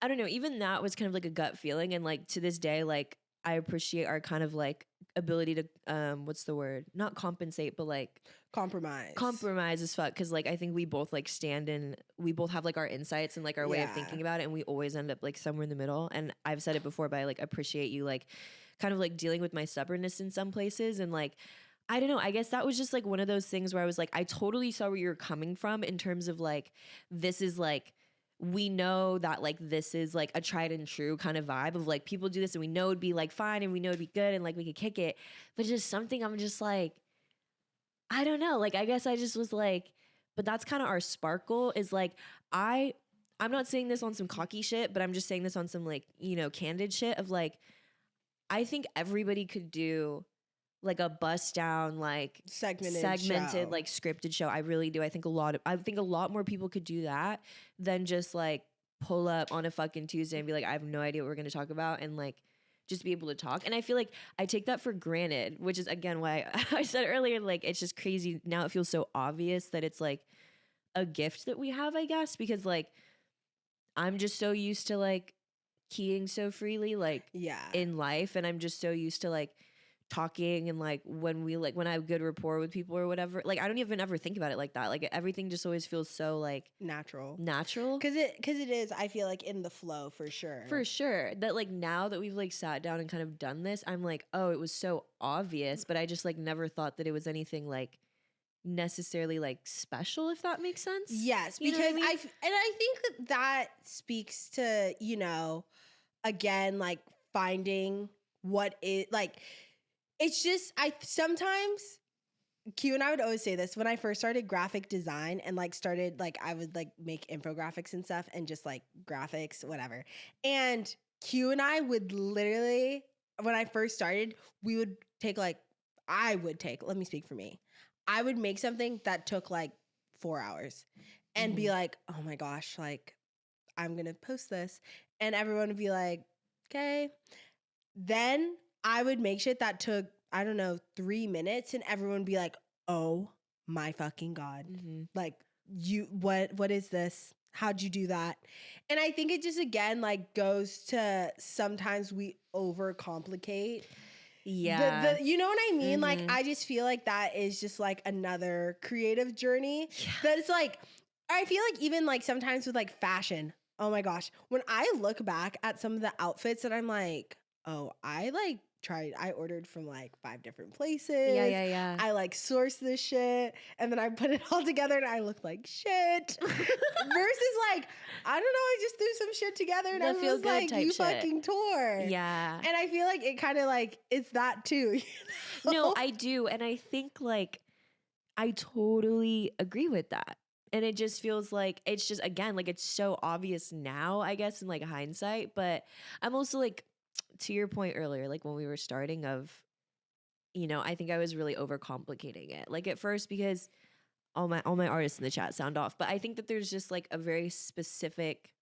I don't know, even that was kind of like a gut feeling, and like to this day, like I appreciate our kind of like ability to what's the word? Not compensate, but like Compromise. compromise as fuck, because like I think we both like stand in, we both have like our insights and like our way of Yeah. thinking about it, and we always end up like somewhere in the middle. And I've said it before, but I like appreciate you like kind of like dealing with my stubbornness in some places. And like I don't know, I guess that was just like one of those things where I was like, I totally saw where you're coming from in terms of like, this is like, we know that like this is like a tried and true kind of vibe of like people do this and we know it'd be like fine and we know it'd be good and like we could kick it. But just something I'm just like, I don't know. Like I guess I just was like, but that's kind of our sparkle is like I'm not saying this on some cocky shit, but I'm just saying this on some like, you know, candid shit of like, I think everybody could do like a bust down, like Segmented show. like scripted show. I really do. I think a lot more people could do that than just like pull up on a fucking Tuesday and be like, I have no idea what we're going to talk about, and like just be able to talk. And I feel like I take that for granted, which is again why I said earlier, like it's just crazy now. It feels so obvious that it's like a gift that we have, I guess, because like I'm just so used to like keying so freely, like Yeah. in life, and I'm just so used to like talking and like when I have good rapport with people or whatever, like I don't even ever think about it like that. Like everything just always feels so like Natural. natural. Cause it is, I feel like, in the flow for sure. For sure. That like now that we've like sat down and kind of done this, I'm like, oh, it was so obvious, but I just like never thought that it was anything like necessarily like special, if that makes sense. Yes, You know because what I mean? I think that that speaks to, you know, again, like finding what it like. It's just I sometimes Q and I would always say this when I first started graphic design and like started like I would like make infographics and stuff and just like graphics, whatever. And Q and I would literally, when I first started, we would take like, I would take, let me speak for me. I would make something that took like 4 hours and be like, oh my gosh, like I'm going to post this. And everyone would be like, okay. Then I would make shit that took, I don't know, 3 minutes and everyone would be like, oh my fucking God. Like what is this? How'd you do that? And I think it just again like goes to sometimes we overcomplicate. Yeah. You know what I mean? Like I just feel like that is just like another creative journey. That it's like I feel like even like sometimes with like fashion. Oh my gosh. When I look back at some of the outfits that I'm like, oh, I like I ordered from like 5 different places. Yeah. I like sourced this shit and then I put it all together and I look like shit. Versus like, I don't know, I just threw some shit together and I was like, you shit. fucking tore. Yeah. And I feel like it kind of like, it's that too. You know? No, I do. And I think like, I totally agree with that. And it just feels like, it's just, again, like it's so obvious now, I guess, in like hindsight. But I'm also like, to your point earlier, like when we were starting of, you know, I think I was really overcomplicating it. Like at first, because all my artists in the chat sound off, but I think that there's just like a very specific,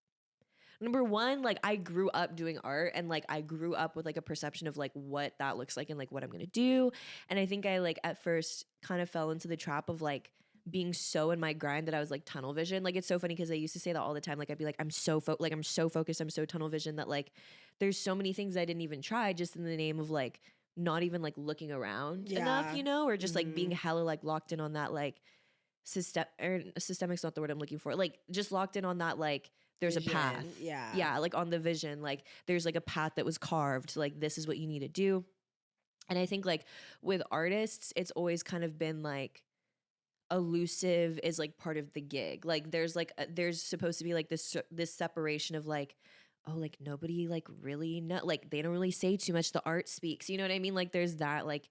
number one, like I grew up doing art and like I grew up with like a perception of like what that looks like and like what I'm gonna do. And I think I like at first kind of fell into the trap of like being so in my grind that I was like tunnel vision. Like it's so funny because I used to say that all the time. Like I'd be like, I'm so focused, I'm so tunnel vision that like there's so many things I didn't even try just in the name of like not even like looking around enough, you know, or just like being hella like locked in on that like systemic's not the word I'm looking for. Like just locked in on that like there's Vision. a path. Yeah, like on the vision, like there's like a path that was carved. Like this is what you need to do. And I think like with artists, it's always kind of been like elusive is like part of the gig. Like there's like there's supposed to be like this separation of like, oh, like nobody like really know, like they don't really say too much, the art speaks, you know what I mean? Like there's that like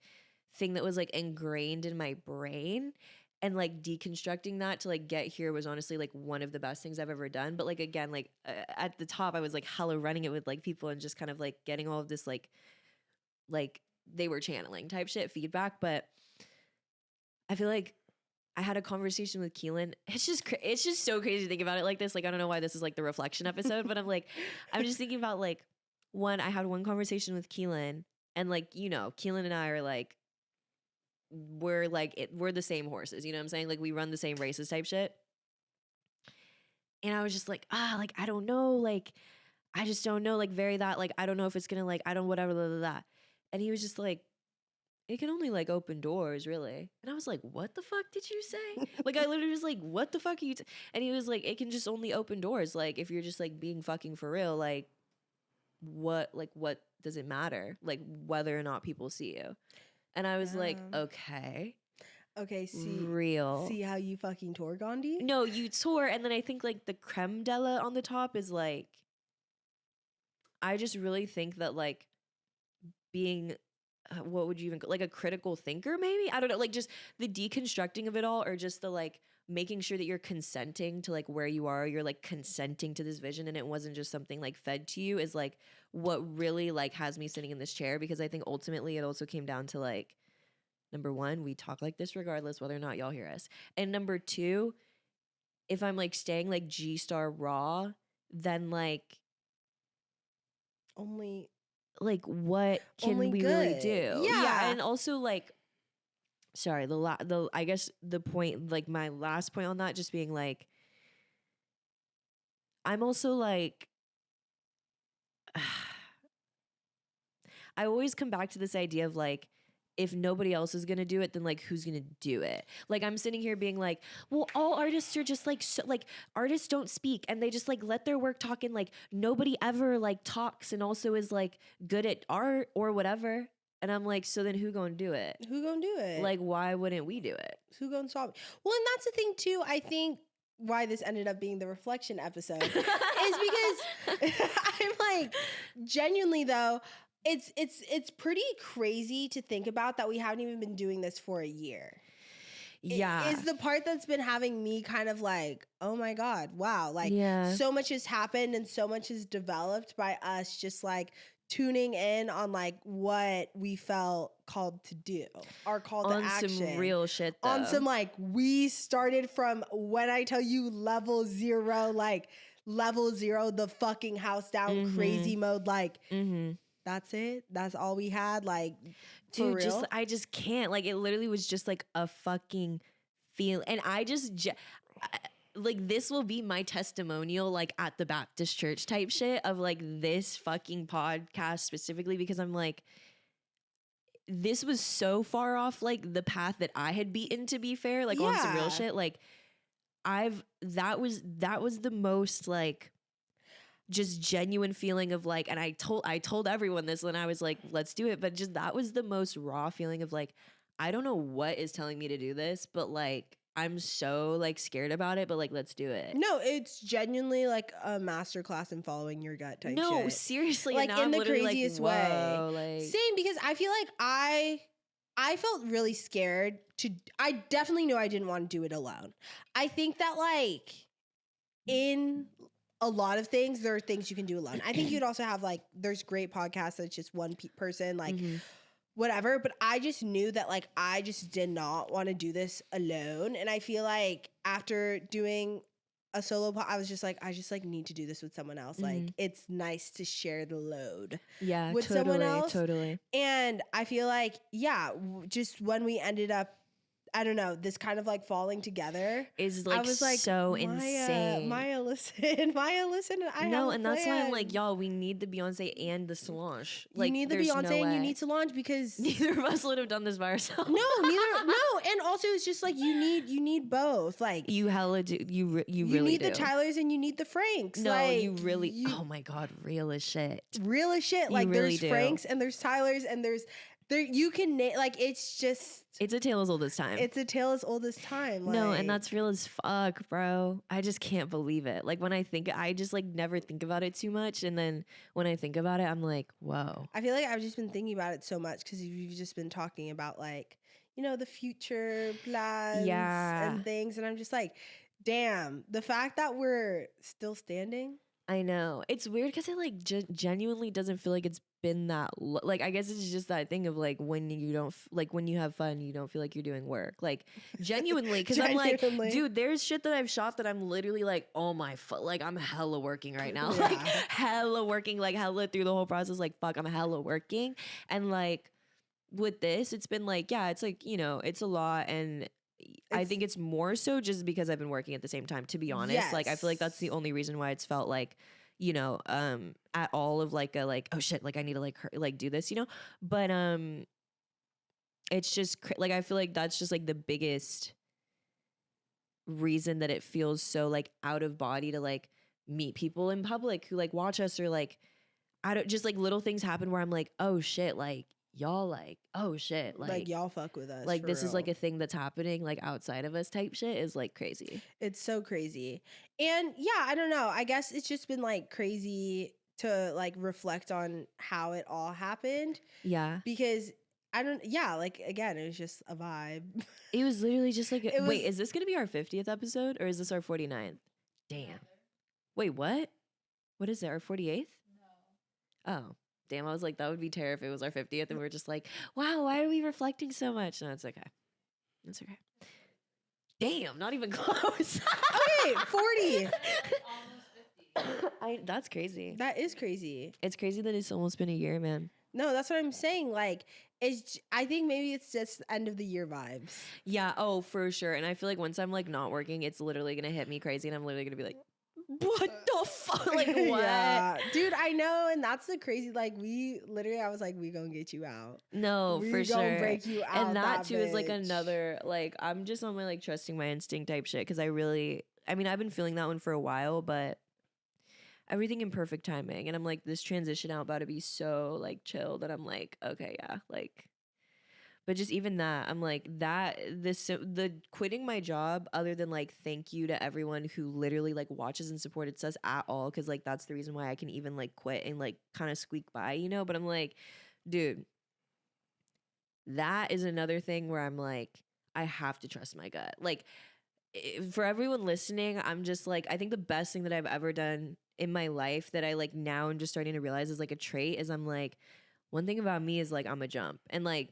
thing that was like ingrained in my brain, and like deconstructing that to like get here was honestly like one of the best things I've ever done. But like again, like at the top I was like hella running it with like people and just kind of like getting all of this like they were channeling type shit feedback. But I feel like I had a conversation with Keelan. It's just so crazy to think about it like this. Like, I don't know why this is like the reflection episode, but I'm just thinking about like, I had one conversation with Keelan, and like, you know, Keelan and I are like, we're the same horses, you know what I'm saying? Like we run the same races type shit. And I was just like, like, I don't know. Like, I just don't know, like very that, like, I don't know if it's gonna like, I don't whatever, blah, blah, blah. And he was just like, it can only like open doors, really. And I was like, what the fuck did you say? Like, I literally was like, what the fuck are you? And he was like, it can just only open doors. Like, if you're just like being fucking for real, like, what does it matter? Like, whether or not people see you. And I was like, okay. Okay, real. See how you fucking tore Gandhi? No, you tore, and then I think like the creme de la on the top is like, I just really think that like being, what would you even like a critical thinker? Maybe, I don't know. Like just the deconstructing of it all, or just the like making sure that you're consenting to like where you are. You're like consenting to this vision, and it wasn't just something like fed to you. Is like what really like has me sitting in this chair, because I think ultimately it also came down to like, number one, we talk like this regardless whether or not y'all hear us. And number two, if I'm like staying like G-star raw, then like only like what can only we good. really do? Yeah. And also like, sorry, I guess the point, like my last point on that just being like, I'm also like, I always come back to this idea of like, if nobody else is gonna do it, then like who's gonna do it? Like I'm sitting here being like, well, all artists are just like, so, like artists don't speak and they just like let their work talk, and like nobody ever like talks and also is like good at art or whatever. And I'm like, so then who gonna do it? Who gonna do it? Like, why wouldn't we do it? Who gonna solve it? Well, and that's the thing too. I think why this ended up being the reflection episode is because I'm like, genuinely though, it's pretty crazy to think about that we haven't even been doing this for a year. Yeah. Is the part that's been having me kind of like, oh my God, wow. Like so much has happened and so much has developed by us just like tuning in on like what we felt called to do, our call to action. On some real shit though. On some like, we started from, when I tell you level zero, the fucking house down crazy mode, like that's it. That's all we had. Like, dude, for real? I just can't. Like, it literally was just like a fucking feel. And I just, like, this will be my testimonial, like, at the Baptist church type shit of like this fucking podcast specifically, because I'm like, this was so far off like the path that I had beaten, to be fair, like on some real shit. Like, that was the most like, just genuine feeling of like, and I told everyone this when I was like, let's do it. But just, that was the most raw feeling of like, I don't know what is telling me to do this, but like, I'm so like scared about it, but like, let's do it. No, it's genuinely like a masterclass in following your gut type shit. No, seriously. Like, in the craziest way. Like, same, because I feel like I felt really scared I definitely knew I didn't want to do it alone. I think that like in a lot of things, there are things you can do alone. I think you'd also have like, there's great podcasts that's just one person, like whatever. But I just knew that like, I just did not want to do this alone. And I feel like after doing a solo I was just like, I just like need to do this with someone else. Like, it's nice to share the load with someone else. Totally. And I feel like, just when we ended up, I don't know, this kind of like falling together is like, I was like, so insane. Maya, listen. And that's why I'm like, y'all, we need the Beyonce and the Solange. Like, you need the Beyonce and you need Solange, because neither of us would have done this by ourselves. No. And also it's just like, you need both. Like, you hella do. You really need do. the Tylers and you need the Franks. No, like, you really. Oh my God, real as shit. Real as shit. Like, really there's do. Franks and there's Tylers and there's you can like, it's just, it's a tale as old as time. It's a tale as old as time. Like, no, and that's real as fuck, bro. I just can't believe it. Like, when I just like never think about it too much, and then when I think about it, I'm like, whoa. I feel like I've just been thinking about it so much because you've just been talking about like, you know, the future plans and things, and I'm just like, damn, the fact that we're still standing. I know. It's weird because it like genuinely doesn't feel like it's been that like, I guess it's just that thing of like, when you don't like, when you have fun, you don't feel like you're doing work, like genuinely, because I'm like, dude, there's shit that I've shot that I'm literally like, oh my like, I'm hella working right now. Like, hella working, like hella through the whole process, like, fuck, I'm hella working. And like with this, it's been like, it's like, you know, it's a lot. And I think it's more so just because I've been working at the same time, to be honest. Like, I feel like that's the only reason why it's felt like, you know, at all of like a like, oh shit, like I need to like do this, you know? But it's just like I feel like that's just like the biggest reason that it feels so like out of body to like meet people in public who like watch us, or like I don't, just like little things happen where I'm like, oh shit, like y'all like, oh shit, Like y'all fuck with us. like for this is like real. a thing that's happening like outside of us type shit is like crazy. It's so crazy. And yeah, I don't know. I guess it's just been like crazy to like reflect on how it all happened, Yeah. because I don't, yeah, like again, it was just a vibe. It was literally just like, It wait, was- is this going to be our 50th episode or is this our 49th? Damn. Wait, what? What is it? Our 48th? No. Oh, damn. I was like, that would be terrible if it was our 50th and we are just like, wow, why are we reflecting so much? No, it's okay. It's okay. Damn, not even close. Okay, 40. That's crazy. That is crazy. It's crazy that it's almost been a year, man. No, that's what I'm saying. Like, I think maybe it's just end of the year vibes. Yeah, oh, for sure. And I feel like once I'm like not working, it's literally gonna hit me crazy and I'm literally gonna be like, what the fuck? Like, what? Yeah, dude, I know. And that's the crazy, like, I was like, we gonna get you out. No, we for gonna sure. break you out. And that too is like bitch. another, like, I'm just on my like trusting my instinct type shit. Cause I mean, I've been feeling that one for a while, but everything in perfect timing. And I'm like, this transition out about to be so like chill that I'm like, okay, yeah, like, but just even that, I'm like the quitting my job, other than like thank you to everyone who literally like watches and supported us at all, because like that's the reason why I can even like quit and like kind of squeak by, you know. But I'm like, dude, that is another thing where I'm like, I have to trust my gut. Like, for everyone listening, I'm just like, I think the best thing that I've ever done in my life that I like now I'm just starting to realize is like a trait is I'm like, one thing about me is like I'm a jump. And like,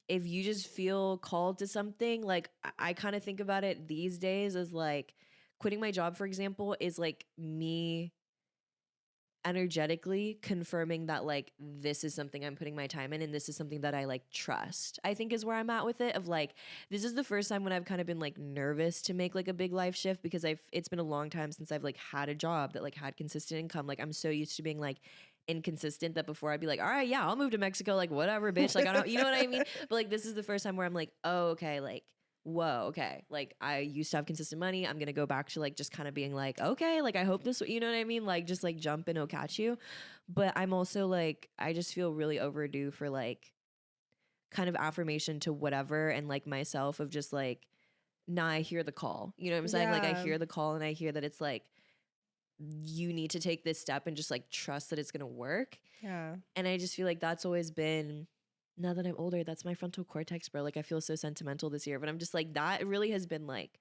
if you just feel called to something, like I kind of think about it these days as like quitting my job, for example, is like me energetically confirming that like this is something I'm putting my time in and this is something that I like trust, I think is where I'm at with it. Of like, this is the first time when I've kind of been like nervous to make like a big life shift, because it's been a long time since I've like had a job that like had consistent income. Like I'm so used to being like inconsistent that before I'd be like, all right, yeah, I'll move to Mexico, like whatever, bitch, like I don't, you know what I mean? But like this is the first time where I'm like, oh, okay, like whoa, okay, like I used to have consistent money, I'm gonna go back to like just kind of being like, okay, like I hope this, you know what I mean, like just like jump and it'll catch you. But I'm also like, I just feel really overdue for like kind of affirmation to whatever, and like myself of just like, nah, I hear the call, you know what I'm saying? Like I Yeah. hear the call and I hear that it's like, you need to take this step and just like trust that it's gonna work. Yeah. And I just feel like that's always been, now that I'm older, that's my frontal cortex, bro. Like I feel so sentimental this year, but I'm just like, that really has been like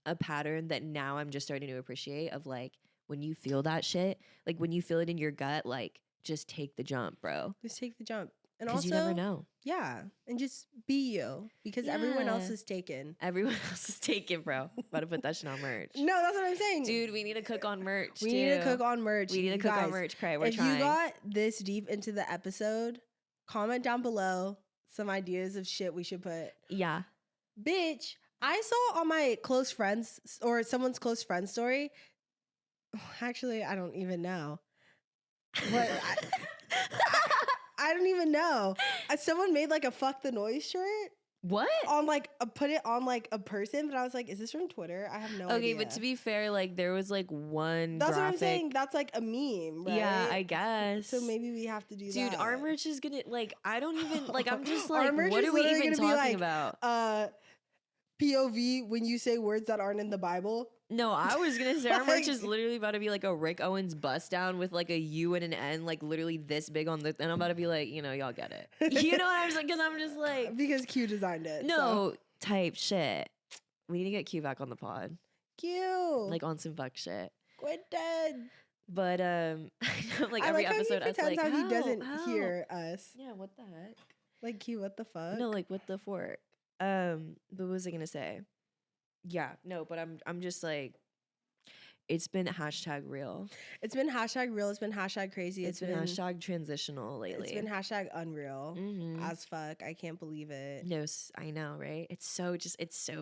a pattern that now I'm just starting to appreciate, of like, when you feel that shit, like when you feel it in your gut, like just take the jump, bro. Just take the jump. And Because also, you never know. yeah, and just be you, because everyone else Yeah. is taken. Everyone else is taken, bro. About to put that shit on merch. No, that's what I'm saying. Dude, we need to cook on merch. we need to cook on merch. We need to You cook on guys, merch. Cray, we're if trying. you got this deep into the episode, comment down below some ideas of shit we should put. Yeah. Bitch, I saw on my close friends or someone's close friend story. Actually, I don't even know. But I don't even know. Someone made like a fuck the noise shirt What? on like put it on like a person, but I was like, is this from Twitter? I have no idea. Okay, but to be fair, like there was like one that's graphic. what I'm saying. That's like a meme, right? Yeah, I guess. So maybe we have to do that. Dude, our merch is gonna like, I don't even like, I'm just Our like, merch what is are we literally even gonna be talking like, about? POV when you say words that aren't in the Bible. No, I was gonna say our merch like- is literally about to be like a Rick Owens bust down with like a U and an N, like literally this big on the, and I'm about to be like, you know, y'all get it. You know what I'm saying? Because I'm just like, Because Q designed it. no, type shit. We need to get Q back on the pod, Q. like on some fuck shit. Quentin. But like I every like how episode, he us pretends like, how he "Help, doesn't help." hear us. Yeah, what the heck? Like Q, what the fuck? No, like what the fork. But what was I gonna say? Yeah, no, but I'm just like, it's been hashtag real. It's been hashtag real. It's been hashtag crazy. It's been hashtag transitional lately. It's been hashtag unreal as fuck. I can't believe it. No, I know, right? It's so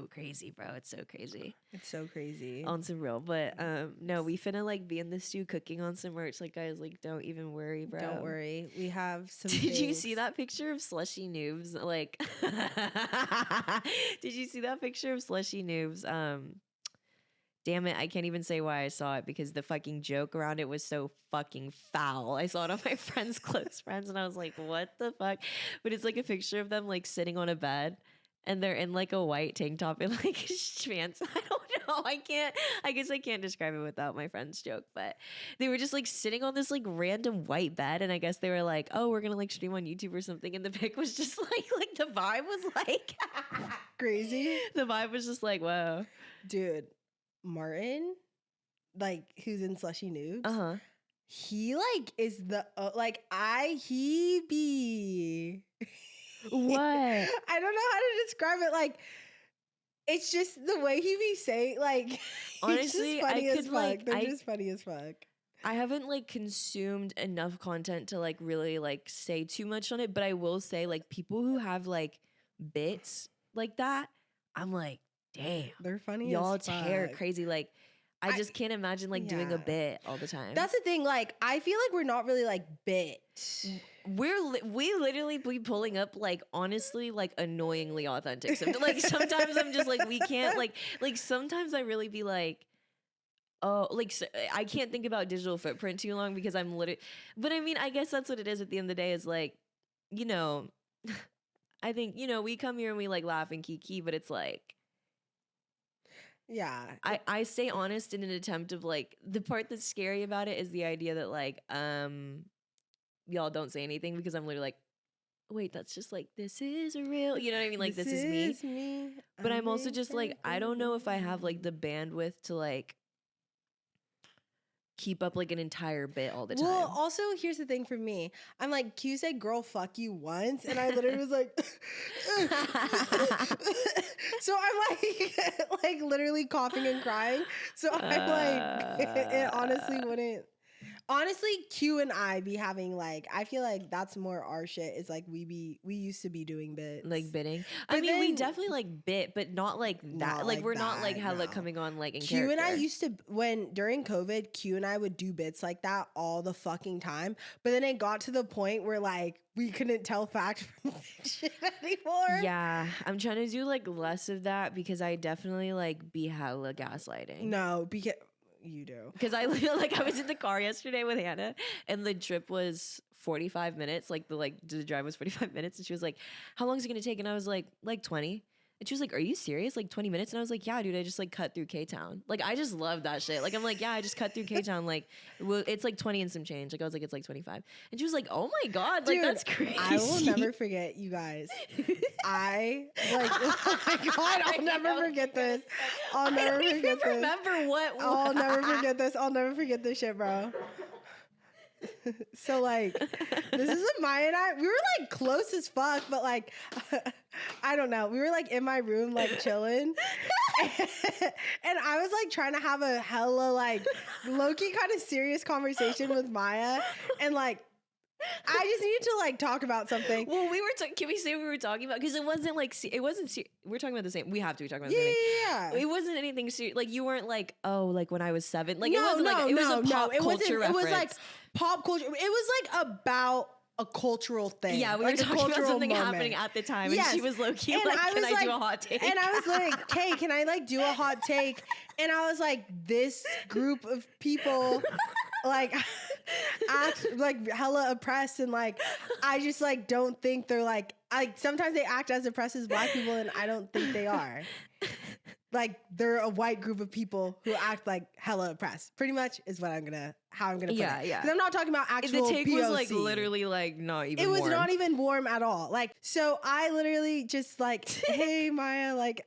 crazy, bro. It's so crazy. It's so crazy. On some real, but no, we finna like be in the stew cooking on some merch. Like, guys, like, don't even worry, bro. Don't worry. We have some. Did you see that picture of Slushy Noobs? Like, did you see that picture of Slushy Noobs? Damn it, I can't even say why I saw it because the fucking joke around it was so fucking foul. I saw it on my friends' close friends and I was like, what the fuck? But it's like a picture of them like sitting on a bed and they're in like a white tank top and like pants. I don't know. I guess I can't describe it without my friend's joke, but they were just like sitting on this like random white bed and I guess they were like, oh, we're gonna like stream on YouTube or something. And the pic was just like the vibe was like crazy. The vibe was just like, whoa. Dude. Martin, like who's in Slushy Noobs, he like is the he be what? I don't know how to describe it. Like it's just the way he be saying. Like honestly, funny I as could fuck. like They're just funny as fuck. I haven't like consumed enough content to like really like say too much on it, but I will say like people who have like bits like that, I'm like, damn, they're funny. Y'all as fuck. tear crazy. Like, I just can't imagine like doing a bit all the time. That's the thing. Like, I feel like we're not really like bit. We literally be pulling up like honestly like annoyingly authentic. So, like sometimes I'm just like we can't like sometimes I really be like. Oh, like so, I can't think about digital footprint too long because I'm literally. But I mean, I guess that's what it is at the end of the day. Is like, you know, I think we come here and we like laugh and kiiiii, but it's like. Yeah. I stay honest in an attempt of like the part that's scary about it is the idea that like y'all don't say anything because I'm literally like wait, that's just like this is real, you know what I mean, like this is me. But I'm also just like I don't know if I have like the bandwidth to like keep up like an entire bit all the time. Well, also here's the thing for me. I'm like, Q said girl fuck you once and I literally was like so I'm like literally coughing and crying. So I'm like it honestly wouldn't. Honestly, Q and I be having like I feel like that's more our shit. Is like we used to be doing bits. Like bidding. But I mean, then, we definitely like bit, but not like that. not Like like we're not like that, hella no. coming on like in Q character. and I used to when during COVID, Q and I would do bits like that all the fucking time. But then it got to the point where like we couldn't tell fact from fiction anymore. Yeah, I'm trying to do like less of that because I definitely like be hella gaslighting. No, because you do. Because I like I was in the car yesterday with Hannah and the trip was 45 minutes. Like the drive was 45 minutes and she was like, how long is it gonna take? And I was like 20. And she was like, are you serious? Like 20 minutes? And I was like, yeah, dude, I just like cut through K-Town. Like I just love that shit. Like I'm like, yeah, I just cut through K-Town. Like it's like 20 and some change. Like I was like, it's like 25. And she was like, oh my God, like Dude, that's crazy. I will never forget you guys. I like oh my God, I'll never forget this. I'll never forget this. Remember what? I'll never forget this. I'll never forget this shit, bro. So like this is what Maya and I we were like close as fuck, but like I don't know. We were like in my room like chilling. And I was like trying to have a hella like low-key kind of serious conversation with Maya and like I just needed to like talk about something. Well, we were can we say we were talking about because it wasn't like we're talking about the same. We have to be talking about the same thing. Yeah. It wasn't anything serious. Like you weren't like, oh, like when I was 7. Like no, it wasn't like it was a pop culture reference. It was like pop culture. It was like about a cultural thing. Yeah, we like were talking about something moment. happening at the time, and yes. she was low key and like, "Can I do like, a hot take?" And I was like, "Hey, can I like do a hot take?" And I was like, "This group of people." Like act like hella oppressed and like I just like don't think they're like sometimes they act as oppressed as black people and I don't think they are. Like they're a white group of people who act like hella oppressed. Pretty much is what how I'm gonna put it. Yeah. Because I'm not talking about actual The take POC. was like literally like not even. It was warm. not even warm at all. Like so, I literally just like, hey Maya, like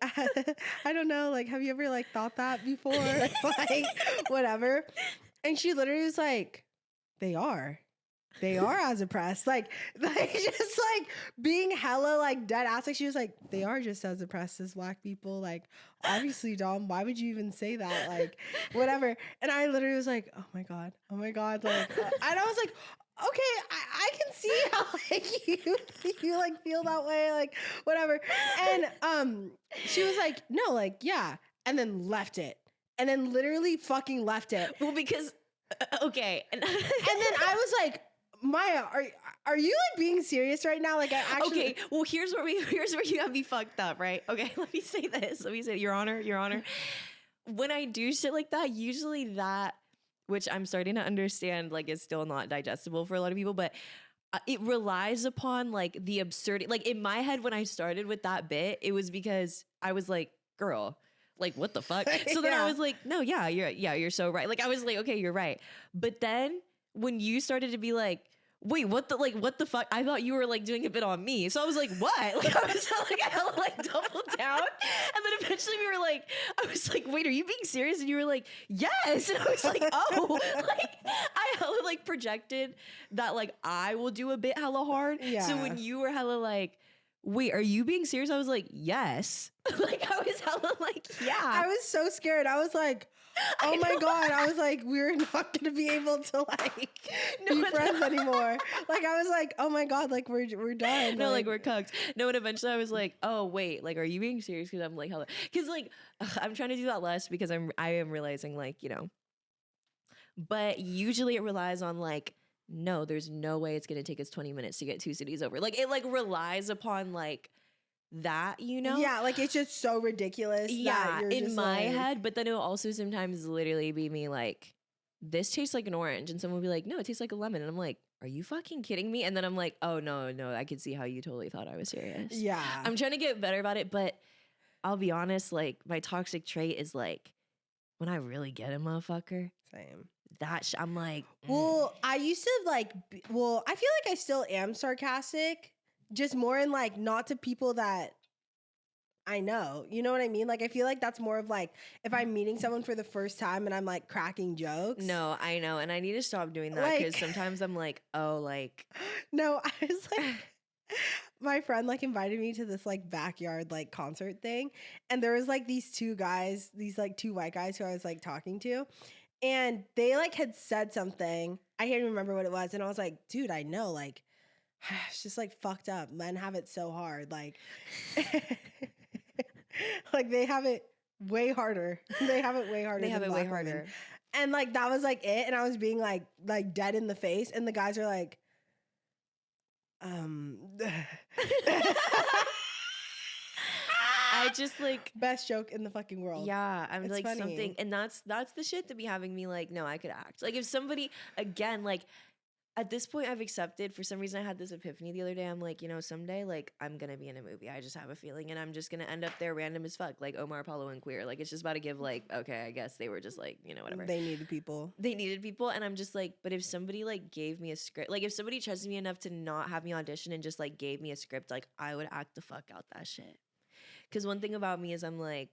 I don't know, like have you ever like thought that before? Like whatever. And she literally was like, they are. they are as oppressed. Like just like being hella like dead ass. Like she was like, they are just as oppressed as Black people. Like obviously, Dom, why would you even say that? Like whatever. And I literally was like, oh my god. Like, and I was like, okay, I can see how like you like feel that way, like whatever. And she was like, no, like yeah, and then left it, and then literally fucking left it. Well, because okay, and then I was like, Maya, are you like being serious right now? Like I actually okay. Well, here's where you have me fucked up, right? Okay, let me say this. Your Honor. When I do shit like that, usually that, which I'm starting to understand, like is still not digestible for a lot of people, but it relies upon like the absurdity. Like in my head, when I started with that bit, it was because I was like, girl, like what the fuck? So then I was like, no, you're so right. Like I was like, okay, you're right. But then when you started to be like, wait, what the fuck? I thought you were like doing a bit on me. So I was like, what? Like I was like, I hella like doubled down. And then eventually I was like, wait, are you being serious? And you were like, yes. And I was like, oh, like I hella like projected that like I will do a bit hella hard. Yeah. So when you were hella like, wait, are you being serious? I was like, yes. Like I was hella like, yeah. I was so scared. I was like, oh my God. I was like, we're not going to be able to like be friends anymore. Like, I was like, oh my God, like we're done. No, like we're cucked. No, and eventually I was like, oh wait, like, are you being serious? Cause I'm like, hella, cause like, I'm trying to do that less because I am realizing like, you know, but usually it relies on like, no, there's no way it's going to take us 20 minutes to get 2 cities over. Like it like relies upon like, that, you know? Yeah, like it's just so ridiculous. Yeah, that in my like, head, but then it'll also sometimes literally be me like, this tastes like an orange, and someone will be like, no, it tastes like a lemon, and I'm like, are you fucking kidding me? And then I'm like, oh no, I can see how you totally thought I was serious. Yeah, I'm trying to get better about it, but I'll be honest, like my toxic trait is like when I really get a motherfucker, same. I'm like, Well, I used to like, I feel like I still am sarcastic, just more in like not to people that I know. You know what I mean? Like, I feel like that's more of like if I'm meeting someone for the first time and I'm like cracking jokes. No, I know. And I need to stop doing that because sometimes I'm like, oh, like. No, I was like, my friend like invited me to this like backyard like concert thing. And there was like these two guys, these like two white guys who I was like talking to. And they like had said something. I can't even remember what it was. And I was like, dude, I know. Like, it's just like fucked up. Men have it so hard. Like, like they have it way harder. They have it way harder. They have it way harder. Women. And like that was like it. And I was being like dead in the face. And the guys are like, I just like best joke in the fucking world. Yeah, I'm it's like funny. something, and that's the shit to be having me like, no, I could act. Like if somebody again, like at this point, I've accepted. For some reason, I had this epiphany the other day. I'm like, you know, someday, like I'm gonna be in a movie. I just have a feeling, and I'm just gonna end up there random as fuck, like Omar, Apollo, and Queer. Like it's just about to give like, okay, I guess they were just like, you know, whatever. They needed people. And I'm just like, but if somebody like gave me a script, like if somebody trusted me enough to not have me audition and just like gave me a script, like I would act the fuck out that shit. Because one thing about me is I'm like,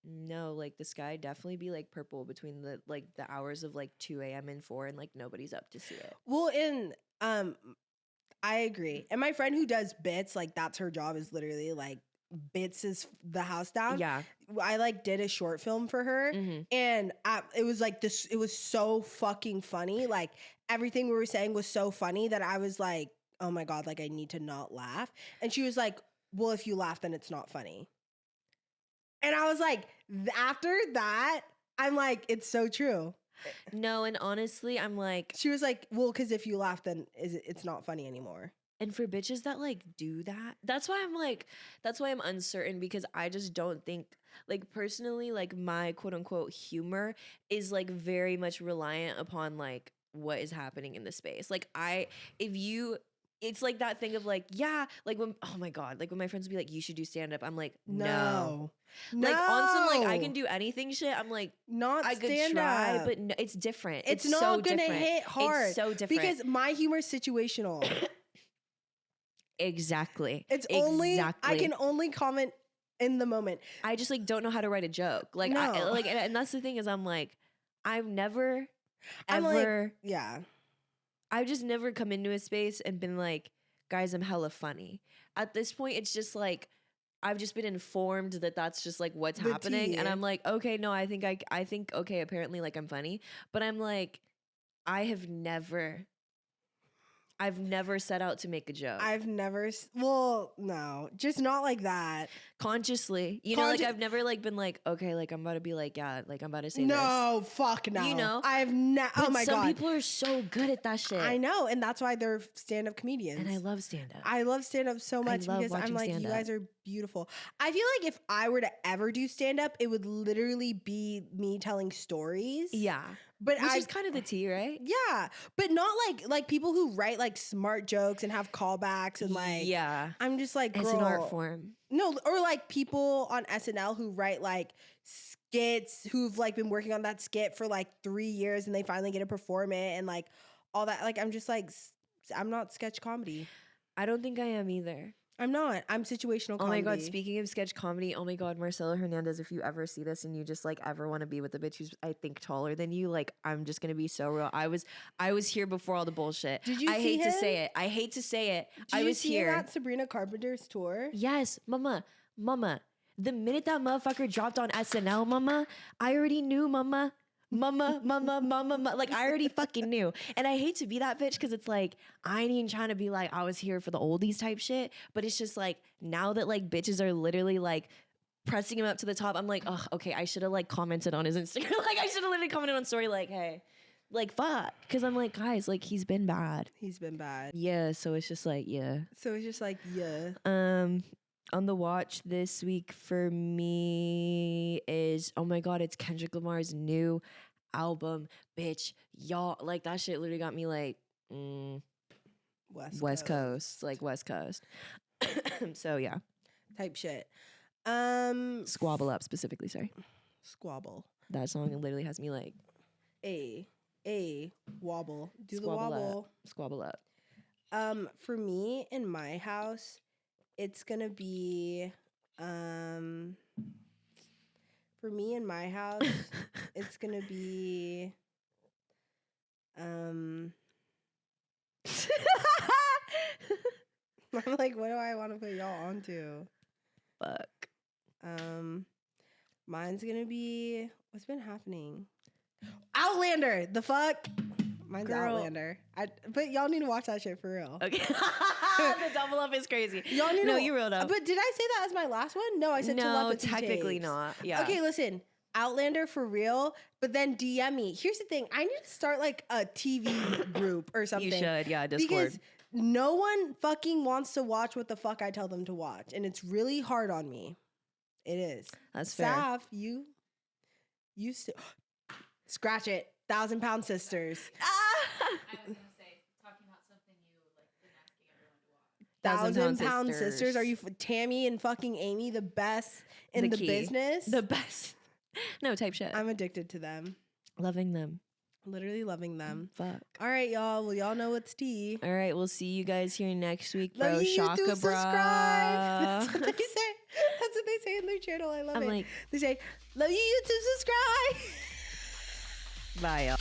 no, like the sky definitely be like purple between the like the hours of like 2 a.m. and 4 and like nobody's up to see it. Well, I agree. And my friend who does bits, like that's her job, is literally like bits is the house down. Yeah. I like did a short film for her and it was like this, it was so fucking funny. Like everything we were saying was so funny that I was like, oh my God, like I need to not laugh. And she was like, well, if you laugh, then it's not funny. And I was like, after that, I'm like, it's so true. No, and honestly, I'm like, she was like, well, because if you laugh, then it's not funny anymore. And for bitches that like do that, that's why I'm uncertain, because I just don't think, like personally, like my quote unquote humor is like very much reliant upon like what is happening in the space. Like it's like that thing of like, yeah, like when, oh my God, like when my friends would be like, you should do stand up. I'm like, no. Like on some like I can do anything shit. I'm like, not I could try, but no, it's different. It's not so gonna different. hit hard. It's so different because my humor is situational. Exactly. It's only I can only comment in the moment. I just like don't know how to write a joke. Like no. And that's the thing is I'm like, I've never I'm ever like, yeah. I've just never come into a space and been like, guys, I'm hella funny. At this point, it's just like, I've just been informed that that's just like what's The happening. tea. And I'm like, okay, no, I think, okay, apparently like I'm funny. But I'm like, I've never set out to make a joke. Well, no, just not like that. Consciously. You know, like I've never like been like, okay, like I'm about to be like, yeah, like I'm about to say this. No, fuck no. You know? I've never, oh my God. Some people are so good at that shit. I know, and that's why they're stand-up comedians. And I love stand-up. I love stand-up so much because I'm like, you guys are beautiful. I feel like if I were to ever do stand-up, it would literally be me telling stories. Yeah. But Which is kind of the tea, right? Yeah. But not like people who write like smart jokes and have callbacks and like, yeah. I'm just like, girl. It's an art form. No, or like people on SNL who write like skits who've like been working on that skit for like 3 years and they finally get to perform it and like all that. Like, I'm just like, I'm not sketch comedy. I don't think I am either. I'm not. I'm situational comedy. Oh my God, speaking of sketch comedy, oh my God, Marcelo Hernandez, if you ever see this and you just like ever want to be with a bitch who's I think taller than you, like I'm just gonna be so real. I was here before all the bullshit. Did you I see hate him? to say it. I hate to say it. Did I you was see here him at Sabrina Carpenter's tour? Yes, mama. The minute that motherfucker dropped on SNL, mama, I already knew, mama. Like I already fucking knew. And I hate to be that bitch because it's like I ain't even trying to be like I was here for the oldies type shit. But it's just like now that like bitches are literally like pressing him up to the top, I'm like, oh, okay, I should have like commented on his Instagram. Like I should have literally commented on story like, hey, like fuck. Cause I'm like, guys, like he's been bad. He's been bad. Yeah, so it's just like, yeah. So it's just like, yeah. On the watch this week for me is, oh my God, it's Kendrick Lamar's new album, bitch. Y'all, like that shit literally got me like, West Coast. Like West Coast. So yeah. Type shit. Squabble Up specifically, sorry. Squabble. That song literally has me like. Wobble. Do Squabble the wobble. Up. Squabble Up. For me in my house, it's gonna be for me in my house, it's gonna be I'm like, what do I want to put y'all onto? Fuck. Mine's gonna be what's been happening? Outlander. The fuck? Mine's Girl. Outlander. But y'all need to watch that shit for real. Okay. The double up is crazy. Y'all need to. You wrote up. But did I say that as my last one? No, I said telepathy technically tapes. not. Yeah. Okay, listen. Outlander for real, but then DM me. Here's the thing. I need to start like a TV group or something. You should. Yeah, Discord. Because no one fucking wants to watch what the fuck I tell them to watch. And it's really hard on me. It is. That's fair. Saf, you still scratch it. 1,000-Pound Sisters. I was gonna say, talking about something you like been asking everyone to watch. 1,000-Pound Sisters. Are you Tammy and fucking Amy the best in the business? The best. No, type shit. I'm addicted to them. Loving them. Literally loving them. Fuck. All right, y'all. Well, y'all know what's tea. All right, we'll see you guys here next week, bro. Love you, Shaka, YouTube, bro. subscribe. That's what they say. That's what they say in their channel. I love it. I'm like, They say, love you, YouTube, subscribe. bye, y'all.